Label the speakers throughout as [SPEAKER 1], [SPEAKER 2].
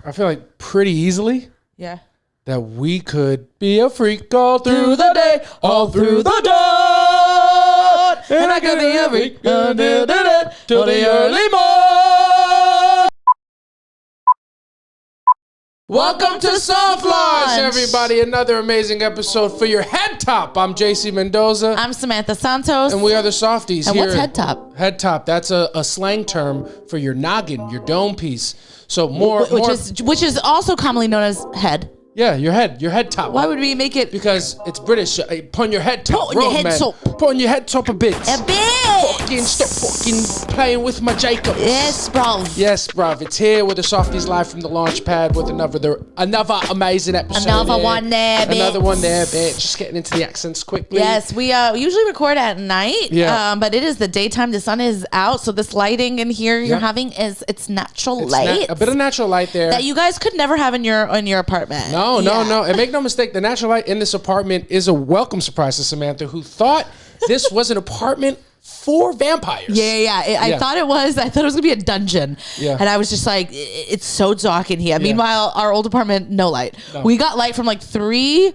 [SPEAKER 1] I feel like pretty easily.
[SPEAKER 2] Yeah.
[SPEAKER 1] That we could be a freak all through the day, all through the dawn. And I could be a freak till the early morn. Welcome to Soft Launch, everybody. Another amazing episode for your head top. I'm JC Mendoza.
[SPEAKER 2] I'm Samantha Santos.
[SPEAKER 1] And we are the Softies.
[SPEAKER 2] And
[SPEAKER 1] here.
[SPEAKER 2] what's head top?
[SPEAKER 1] Head top. That's a slang term for your noggin, your dome piece. So
[SPEAKER 2] which is also commonly known as head.
[SPEAKER 1] Yeah, your head top.
[SPEAKER 2] Why would we make it?
[SPEAKER 1] Because it's British. Put on your head top.
[SPEAKER 2] Put on your head top.
[SPEAKER 1] Put on your head top a bit.
[SPEAKER 2] A bit.
[SPEAKER 1] Stop fucking playing with my Jacobs.
[SPEAKER 2] Yes, bro.
[SPEAKER 1] Yes, bruv. It's here with the Softies live from the launch pad with another amazing episode.
[SPEAKER 2] Another one there,
[SPEAKER 1] bitch. Just getting into the accents quickly.
[SPEAKER 2] Yes, we usually record at night.
[SPEAKER 1] Yeah.
[SPEAKER 2] But it is the daytime. The sun is out, so this lighting in here you're having it's natural light.
[SPEAKER 1] A bit of natural light there
[SPEAKER 2] that you guys could never have in your apartment.
[SPEAKER 1] No. And make no mistake, the natural light in this apartment is a welcome surprise to Samantha, who thought this was an apartment for vampires.
[SPEAKER 2] Yeah. I thought it was gonna be a dungeon.
[SPEAKER 1] Yeah.
[SPEAKER 2] And I was just like, it's so dark in here. Meanwhile, our old apartment, no light. No. We got light from like 3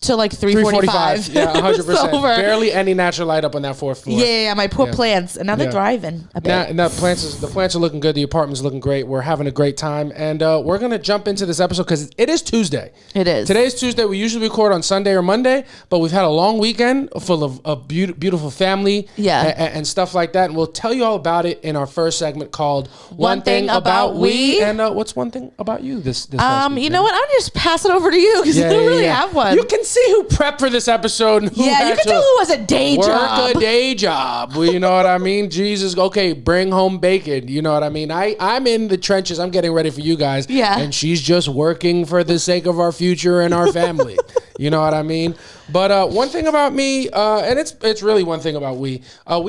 [SPEAKER 2] to like 3:45.
[SPEAKER 1] Yeah, 100%. Barely any natural light up on that fourth floor.
[SPEAKER 2] Yeah, my poor plants. And now they're driving a bit.
[SPEAKER 1] The plants are looking good. The apartment's looking great. We're having a great time. And we're going to jump into this episode because it is Tuesday.
[SPEAKER 2] It is.
[SPEAKER 1] Today's Tuesday. We usually record on Sunday or Monday, but we've had a long weekend full of beautiful family and stuff like that. And we'll tell you all about it in our first segment called One Thing About We. And what's one thing about you this last week,
[SPEAKER 2] you know what? I'm just pass it over to you because I don't really have one.
[SPEAKER 1] You can see who prepped for this episode. And who
[SPEAKER 2] you can tell who has a day job.
[SPEAKER 1] Work a day job. Well, you know what I mean? Jesus, okay, bring home bacon. You know what I mean? I'm in the trenches. I'm getting ready for you guys.
[SPEAKER 2] Yeah.
[SPEAKER 1] And she's just working for the sake of our future and our family. You know what I mean? But one thing about me, and it's really one thing about we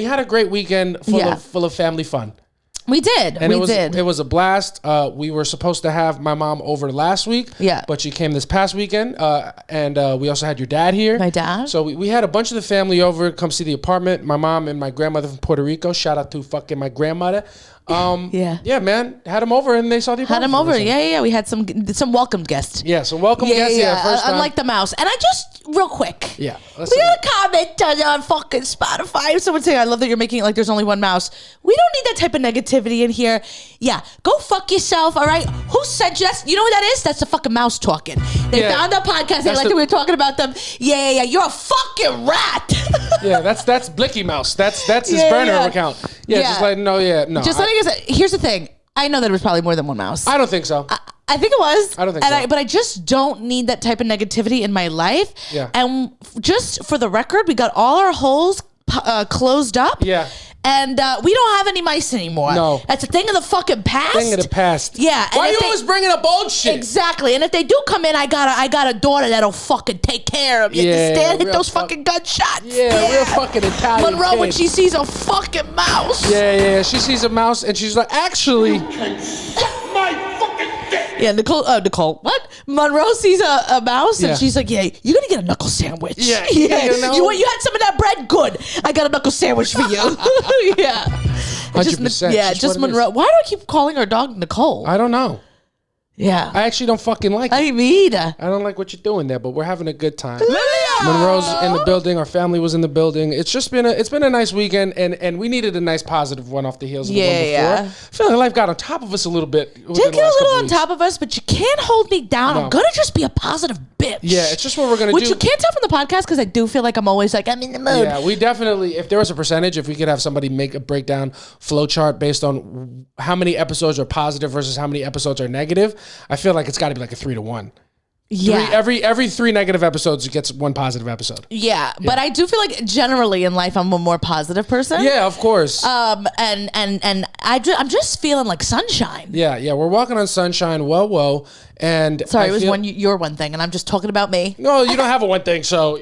[SPEAKER 1] had a great weekend full of family fun.
[SPEAKER 2] We did.
[SPEAKER 1] And it was a blast. We were supposed to have my mom over last week.
[SPEAKER 2] Yeah.
[SPEAKER 1] But she came this past weekend. And we also had your dad here.
[SPEAKER 2] My dad.
[SPEAKER 1] So we had a bunch of the family over, come see the apartment. My mom and my grandmother from Puerto Rico. Shout out to fucking my grandmother. Yeah, man. Had them over and they saw the apartment.
[SPEAKER 2] Had them over. Yeah. We had some welcome guests.
[SPEAKER 1] Yeah, some welcome guests. Yeah, first time.
[SPEAKER 2] Unlike the mouse. And I just, real quick.
[SPEAKER 1] Yeah.
[SPEAKER 2] We got a comment on fucking Spotify. Someone saying, I love that you're making it like there's only one mouse. We don't need that type of negativity in here. Yeah, go fuck yourself, all right? Who said you know what that is? That's the fucking mouse talking. They found a podcast. They like that we were talking about them. Yeah. You're a fucking rat.
[SPEAKER 1] Yeah, that's Blicky Mouse. That's his burner account. Yeah, just letting no.
[SPEAKER 2] Just letting us. Here's the thing. I know that it was probably more than one mouse.
[SPEAKER 1] I don't think so.
[SPEAKER 2] I think it was.
[SPEAKER 1] I don't think so.
[SPEAKER 2] But I just don't need that type of negativity in my life.
[SPEAKER 1] Yeah.
[SPEAKER 2] And just for the record, we got all our holes closed up.
[SPEAKER 1] Yeah.
[SPEAKER 2] And we don't have any mice anymore.
[SPEAKER 1] No.
[SPEAKER 2] That's a thing of the fucking past.
[SPEAKER 1] Thing of the past.
[SPEAKER 2] Yeah.
[SPEAKER 1] Why are you always bringing up old shit?
[SPEAKER 2] Exactly. And if they do come in, I got a daughter that'll fucking take care of you.
[SPEAKER 1] Yeah,
[SPEAKER 2] understand? Hit those fucking gunshots.
[SPEAKER 1] Yeah, real fucking Italian
[SPEAKER 2] Monroe,
[SPEAKER 1] kid.
[SPEAKER 2] when she sees a fucking mouse.
[SPEAKER 1] Yeah. She sees a mouse and she's like, actually.
[SPEAKER 3] You can suck my fucking dick.
[SPEAKER 2] Yeah, Nicole, what? Monroe sees a mouse and she's like, yeah, you're going to get a knuckle sandwich.
[SPEAKER 1] Yeah.
[SPEAKER 2] You had some of that bread? Good. I got a knuckle sandwich for you. Yeah.
[SPEAKER 1] 100%.
[SPEAKER 2] Yeah, just Monroe. Why do I keep calling our dog Nicole?
[SPEAKER 1] I don't know.
[SPEAKER 2] Yeah.
[SPEAKER 1] I actually don't fucking like it.
[SPEAKER 2] I mean, I
[SPEAKER 1] don't like what you're doing there, but we're having a good time. Monroe's in the building. Our family was in the building. It's been a nice weekend, and we needed a nice positive one off the heels of the one before.
[SPEAKER 2] Yeah.
[SPEAKER 1] I feel like life got on top of us a little bit.
[SPEAKER 2] Did get a little on top of us, but you can't hold me down.
[SPEAKER 1] No.
[SPEAKER 2] I'm gonna just be a positive bitch.
[SPEAKER 1] Yeah, it's just what we're gonna do.
[SPEAKER 2] Which you can't tell from the podcast because I do feel like I'm always like I'm in the mood.
[SPEAKER 1] Yeah, we definitely. If there was a percentage, if we could have somebody make a breakdown flow chart based on how many episodes are positive versus how many episodes are negative, I feel like it's got to be like a 3-to-1.
[SPEAKER 2] Yeah.
[SPEAKER 1] Every 3 negative episodes gets 1 positive episode.
[SPEAKER 2] Yeah, but I do feel like generally in life I'm a more positive person.
[SPEAKER 1] Yeah, of course.
[SPEAKER 2] And I'm just feeling like sunshine.
[SPEAKER 1] Yeah, we're walking on sunshine. Whoa. And
[SPEAKER 2] sorry, it was your one thing, and I'm just talking about me.
[SPEAKER 1] No, you don't have a one thing, so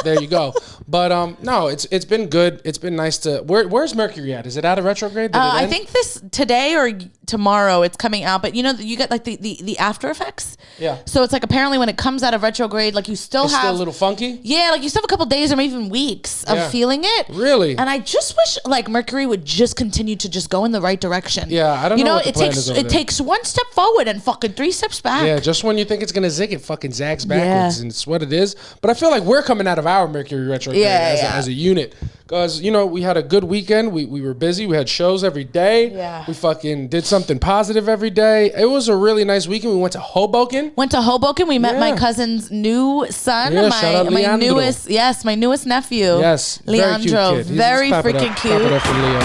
[SPEAKER 1] there you go. But no, it's been good. It's been nice to. Where's Mercury at? Is it out of retrograde?
[SPEAKER 2] I think today or tomorrow it's coming out. But you get like the after effects.
[SPEAKER 1] Yeah.
[SPEAKER 2] So it's like apparently when it comes out of retrograde, like it's still a little
[SPEAKER 1] funky.
[SPEAKER 2] Yeah, like you still have a couple days or even weeks of feeling it.
[SPEAKER 1] Really.
[SPEAKER 2] And I just wish like Mercury would just continue to just go in the right direction.
[SPEAKER 1] Yeah, I don't know. What the plan is over
[SPEAKER 2] it takes one step forward and fucking 3 steps back.
[SPEAKER 1] Yeah, just when you think it's gonna zig, it fucking zags backwards, and it's what it is. But I feel like we're coming out of our Mercury retrograde as a unit, because we had a good weekend. We were busy. We had shows every day.
[SPEAKER 2] Yeah.
[SPEAKER 1] We fucking did something positive every day. It was a really nice weekend. We went to Hoboken. We met
[SPEAKER 2] my cousin's new son.
[SPEAKER 1] Yeah, shout out
[SPEAKER 2] my
[SPEAKER 1] Leandro.
[SPEAKER 2] my newest nephew.
[SPEAKER 1] Yes,
[SPEAKER 2] Leandro, very freaking cute.
[SPEAKER 1] Clap it up for Leo.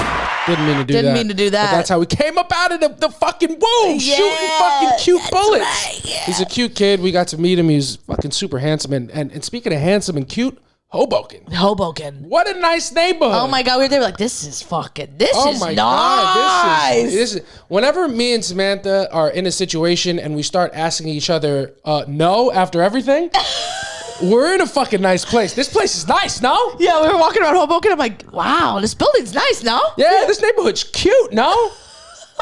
[SPEAKER 1] Didn't mean to do that. But that's how we came up out of the fucking womb, shooting fucking cute bullets.
[SPEAKER 2] Right, yeah.
[SPEAKER 1] He's a cute kid. We got to meet him. He's fucking super handsome. And speaking of handsome and cute, Hoboken. What a nice neighborhood.
[SPEAKER 2] Oh my God, we were there like, this is nice.
[SPEAKER 1] God, this is whenever me and Samantha are in a situation and we start asking each other no after everything, we're in a fucking nice place. This place is nice, no?
[SPEAKER 2] Yeah, we were walking around Hoboken. I'm like, wow, this building's nice, no?
[SPEAKER 1] Yeah, this neighborhood's cute, no?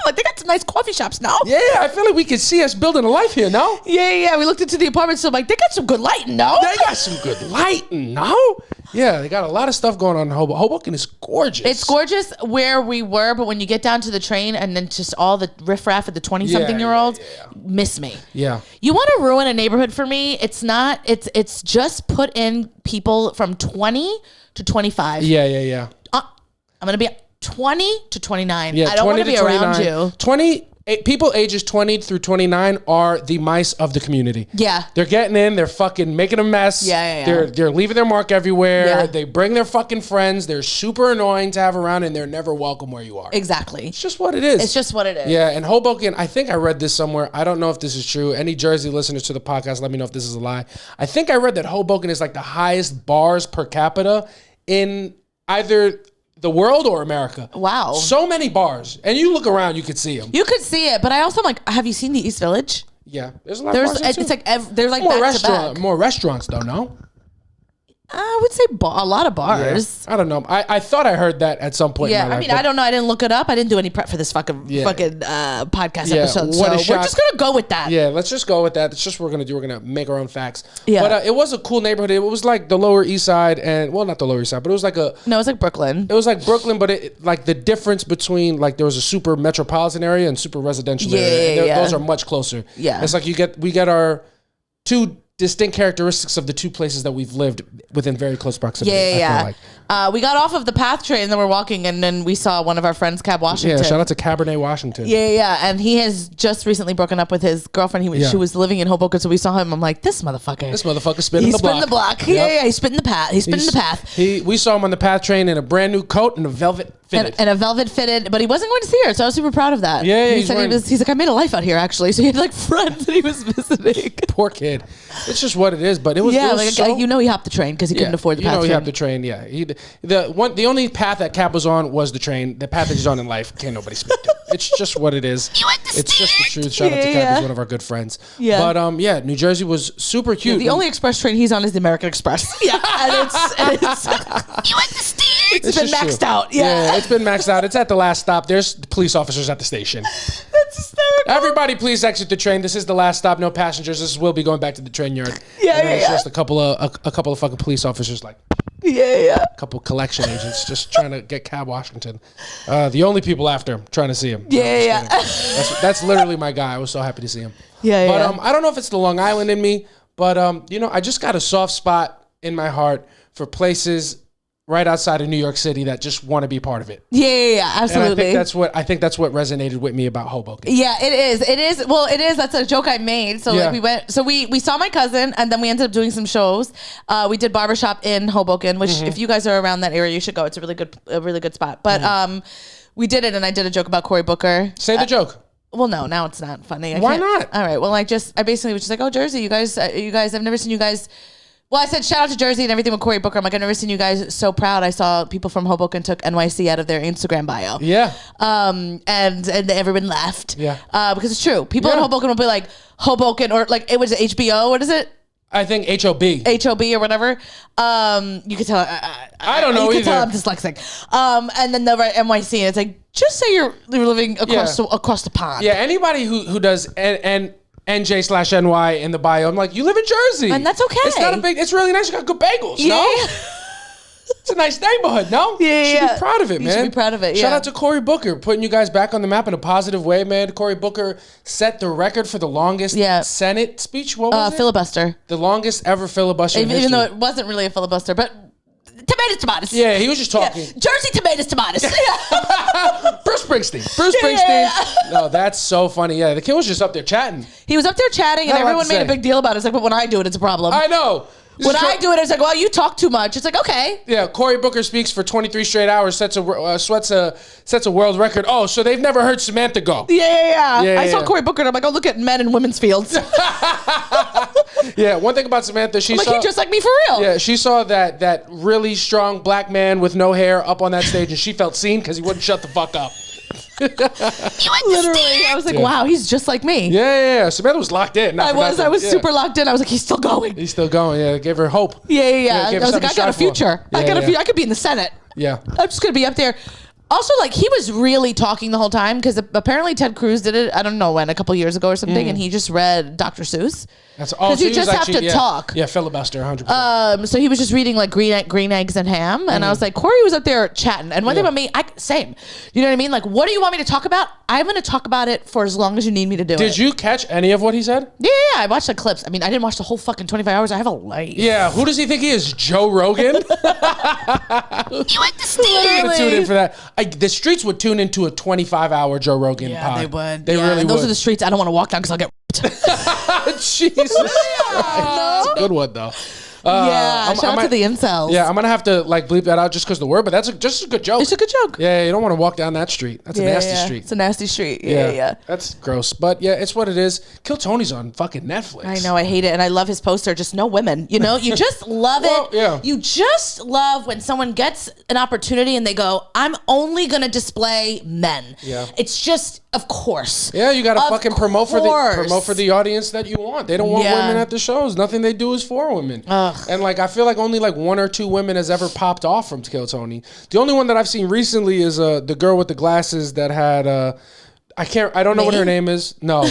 [SPEAKER 2] Like, they got some nice coffee shops now.
[SPEAKER 1] Yeah, I feel like we could see us building a life here, no?
[SPEAKER 2] Yeah. We looked into the apartment, so I'm like, they got some good lighting, no?
[SPEAKER 1] They got some good lighting, no? Yeah, they got a lot of stuff going on in Hoboken. Hoboken is gorgeous.
[SPEAKER 2] It's gorgeous where we were, but when you get down to the train and then just all the riffraff of the 20-something-year-olds, miss me.
[SPEAKER 1] Yeah.
[SPEAKER 2] You want to ruin a neighborhood for me? It's not. It's just put in people from 20 to 25.
[SPEAKER 1] Yeah.
[SPEAKER 2] I'm going to be 20 to 29.
[SPEAKER 1] Yeah,
[SPEAKER 2] I don't want to be around you.
[SPEAKER 1] People ages 20 through 29 are the mice of the community.
[SPEAKER 2] Yeah.
[SPEAKER 1] They're getting in. They're fucking making a mess.
[SPEAKER 2] Yeah.
[SPEAKER 1] They're leaving their mark everywhere.
[SPEAKER 2] Yeah.
[SPEAKER 1] They bring their fucking friends. They're super annoying to have around, and they're never welcome where you are.
[SPEAKER 2] Exactly.
[SPEAKER 1] It's just what it is.
[SPEAKER 2] Yeah,
[SPEAKER 1] and Hoboken, I think I read this somewhere. I don't know if this is true. Any Jersey listeners to the podcast, let me know if this is a lie. I think I read that Hoboken is like the highest bars per capita in either the world or America.
[SPEAKER 2] Wow.
[SPEAKER 1] So many bars. And you look around, you could see them.
[SPEAKER 2] You could see it, but I also am like, have you seen the East Village?
[SPEAKER 1] Yeah. There's a lot of bars there too.
[SPEAKER 2] It's like, there's like back to back.
[SPEAKER 1] More restaurants though, no?
[SPEAKER 2] I would say a lot
[SPEAKER 1] Yeah. I don't know. I thought I heard that at some point in my life.
[SPEAKER 2] I mean, I don't know. I didn't look it up. I didn't do any prep for this fucking podcast episode. So we're just going to go with that.
[SPEAKER 1] Yeah, let's just go with that. It's just what we're going to do. We're going to make our own facts.
[SPEAKER 2] Yeah.
[SPEAKER 1] But it was a cool neighborhood. It was like the Lower East Side and, well, not the Lower East Side, but it was like a...
[SPEAKER 2] No, it was like Brooklyn.
[SPEAKER 1] It was like Brooklyn, but like the difference between like there was a super metropolitan area and super residential area.
[SPEAKER 2] Yeah.
[SPEAKER 1] Those are much closer.
[SPEAKER 2] Yeah.
[SPEAKER 1] It's like we get our two distinct characteristics of the two places that we've lived within very close proximity.
[SPEAKER 2] Yeah. We got off of the PATH train and then we're walking and then we saw one of our friends, Cab Washington.
[SPEAKER 1] Yeah, shout out to Cabernet Washington.
[SPEAKER 2] Yeah. And he has just recently broken up with his girlfriend. She was living in Hoboken, so we saw him. I'm like, this motherfucker spinning the block.
[SPEAKER 1] Yep.
[SPEAKER 2] Yeah, he's spinning the path. He's spinning the path.
[SPEAKER 1] We saw him on the PATH train in a brand new coat and a velvet fitted.
[SPEAKER 2] And a velvet fitted, but he wasn't going to see her, so I was super proud of that.
[SPEAKER 1] Yeah,
[SPEAKER 2] he said he's like, I made a life out here actually. So he had like friends that he was visiting.
[SPEAKER 1] Poor kid. It's just what it is, but it was
[SPEAKER 2] he hopped the train because he couldn't afford the PATH train.
[SPEAKER 1] He hopped the train, yeah. The only path that Cap was on was the train. The path that he's on in life, can't nobody speak to. It's just what it is. It's just the truth. Shout out to Cap, he's one of our good friends.
[SPEAKER 2] Yeah.
[SPEAKER 1] But New Jersey was super cute.
[SPEAKER 2] The only express train he's on is the American Express. Yeah. and it's you understand? It's been maxed out. Yeah,
[SPEAKER 1] it's been maxed out. It's at the last stop. There's police officers at the station.
[SPEAKER 2] That's hysterical.
[SPEAKER 1] Everybody, please exit the train. This is the last stop. No passengers. This will be going back to the train yard. It's just a couple of fucking police officers, like a couple collection agents, just trying to get Cab Washington. The only people after him, trying to see him. That's literally my guy. I was so happy to see him. But I don't know if it's the Long Island in me, but I just got a soft spot in my heart for places right outside of New York City that just want to be part of it.
[SPEAKER 2] Yeah, absolutely.
[SPEAKER 1] And I think that's what resonated with me about Hoboken.
[SPEAKER 2] Yeah, it is. Well, it is. That's a joke I made. So like we went. So we saw my cousin, and then we ended up doing some shows. We did barbershop in Hoboken, which if you guys are around that area, you should go. It's a really good spot. But we did it, and I did a joke about Cory Booker.
[SPEAKER 1] Say the joke.
[SPEAKER 2] Well, no, now it's not funny.
[SPEAKER 1] Why not?
[SPEAKER 2] All right. Well, I basically was just like, oh, Jersey, you guys, I've never seen you guys. Well, I said shout out to Jersey and everything with Cory Booker. I'm like, I've never seen you guys so proud. I saw people from Hoboken took NYC out of their Instagram bio.
[SPEAKER 1] Yeah.
[SPEAKER 2] And everyone laughed.
[SPEAKER 1] Yeah.
[SPEAKER 2] Because it's true. People in Hoboken will be like Hoboken or like it was HBO. What is it?
[SPEAKER 1] I think HOB.
[SPEAKER 2] HOB or whatever. You could tell.
[SPEAKER 1] I don't know
[SPEAKER 2] you
[SPEAKER 1] either.
[SPEAKER 2] You could tell I'm dyslexic. And then they'll write NYC, and it's like, just say you're living across the pond.
[SPEAKER 1] Yeah, anybody who does NJ/NY in the bio, I'm like, you live in Jersey.
[SPEAKER 2] And that's okay.
[SPEAKER 1] It's not a big, it's really nice. You got good bagels,
[SPEAKER 2] Yeah.
[SPEAKER 1] no? It's a nice neighborhood, no?
[SPEAKER 2] Yeah,
[SPEAKER 1] you should be proud of it, man.
[SPEAKER 2] You should be proud of it,
[SPEAKER 1] Shout out to Cory Booker, putting you guys back on the map in a positive way, man. Cory Booker set the record for the longest Senate speech. What was it?
[SPEAKER 2] Filibuster.
[SPEAKER 1] The longest ever filibuster in
[SPEAKER 2] Even though
[SPEAKER 1] history.
[SPEAKER 2] it wasn't really a filibuster, but tomatoes.
[SPEAKER 1] Yeah, he was just talking.
[SPEAKER 2] Yeah. Jersey tomatoes.
[SPEAKER 1] Bruce Springsteen. No, that's so funny. Yeah, the kid was just up there chatting.
[SPEAKER 2] He was up there chatting, and everyone made a big deal about it. It's like, but when I do it, it's a problem.
[SPEAKER 1] I know.
[SPEAKER 2] When I do it, it's like, well, you talk too much. It's like, okay.
[SPEAKER 1] Yeah, Cory Booker speaks for 23 straight hours, sets a world record. Oh, so they've never heard Samantha go.
[SPEAKER 2] Yeah. I saw Cory Booker, and I'm like, oh, look at men in women's fields.
[SPEAKER 1] Yeah, one thing about Samantha,
[SPEAKER 2] he's just like me for real.
[SPEAKER 1] Yeah, she saw that really strong black man with no hair up on that stage, and she felt seen because he wouldn't shut the fuck up.
[SPEAKER 2] Literally, I was like, wow, he's just like me.
[SPEAKER 1] Yeah. Samantha was locked in.
[SPEAKER 2] I was super locked in. I was like, he's still going.
[SPEAKER 1] Yeah, gave her hope.
[SPEAKER 2] Yeah. I was like, I got a future. I could be in the Senate.
[SPEAKER 1] Yeah.
[SPEAKER 2] I'm just gonna be up there. Also, like, he was really talking the whole time because apparently Ted Cruz did it, I don't know when, a couple years ago or something, and he just read Dr. Seuss. Because you just have to talk.
[SPEAKER 1] Yeah, filibuster, 100%.
[SPEAKER 2] So he was just reading, like, green eggs and ham, and I was like, Cory was up there chatting. And one thing about me, same. You know what I mean? Like, what do you want me to talk about? I'm going to talk about it for as long as you need me to do it.
[SPEAKER 1] Did you catch any of what he said?
[SPEAKER 2] Yeah, I watched the clips. I mean, I didn't watch the whole fucking 25 hours. I have a life.
[SPEAKER 1] Yeah, who does he think he is? Joe Rogan?
[SPEAKER 2] You understand?
[SPEAKER 1] They're going to tune in for that. The streets would tune into a 25-hour Joe Rogan pod.
[SPEAKER 2] Yeah, they would.
[SPEAKER 1] They really would.
[SPEAKER 2] Those are the streets I don't want to walk down because I'll get
[SPEAKER 1] Jesus Christ. That's a good one, though.
[SPEAKER 2] Shout out to the incels.
[SPEAKER 1] Yeah, I'm going to have to like bleep that out just because the word, but that's just a good joke.
[SPEAKER 2] It's a good joke.
[SPEAKER 1] Yeah, you don't want to walk down that street. That's a nasty street.
[SPEAKER 2] It's a nasty street. Yeah.
[SPEAKER 1] That's gross. But yeah, it's what it is. Kill Tony's on fucking Netflix.
[SPEAKER 2] I know, I hate it. And I love his poster, just no women. You know, you just love it.
[SPEAKER 1] Yeah.
[SPEAKER 2] You just love when someone gets an opportunity and they go, I'm only going to display men.
[SPEAKER 1] Yeah.
[SPEAKER 2] It's just, of course.
[SPEAKER 1] Yeah, you got to fucking promote for the audience that you want. They don't want women at the shows. Nothing they do is for women. Ugh. And like, I feel like only like one or two women has ever popped off from Kill Tony. The only one that I've seen recently is the girl with the glasses that had I don't know what her name is. No.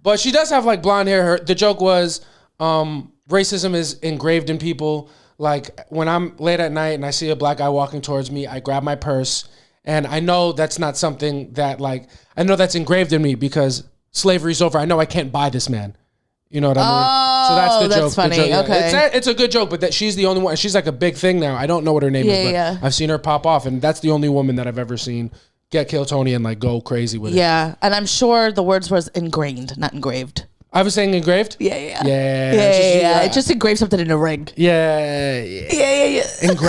[SPEAKER 1] But she does have like blonde hair. The joke was racism is engraved in people. Like when I'm late at night and I see a black guy walking towards me, I grab my purse, and I know that's not something that like I know that's engraved in me because slavery's over. I know I can't buy this man. You know what I mean? So that's the joke.
[SPEAKER 2] That's funny.
[SPEAKER 1] Yeah.
[SPEAKER 2] Okay.
[SPEAKER 1] It's a good joke, but that she's the only one. She's like a big thing now. I don't know what her name is, but I've seen her pop off, and that's the only woman that I've ever seen get Kill Tony and like go crazy with it.
[SPEAKER 2] Yeah, and I'm sure the words was ingrained, not engraved.
[SPEAKER 1] I was saying engraved?
[SPEAKER 2] Yeah.
[SPEAKER 1] It
[SPEAKER 2] just engraved something in a ring.
[SPEAKER 1] Yeah.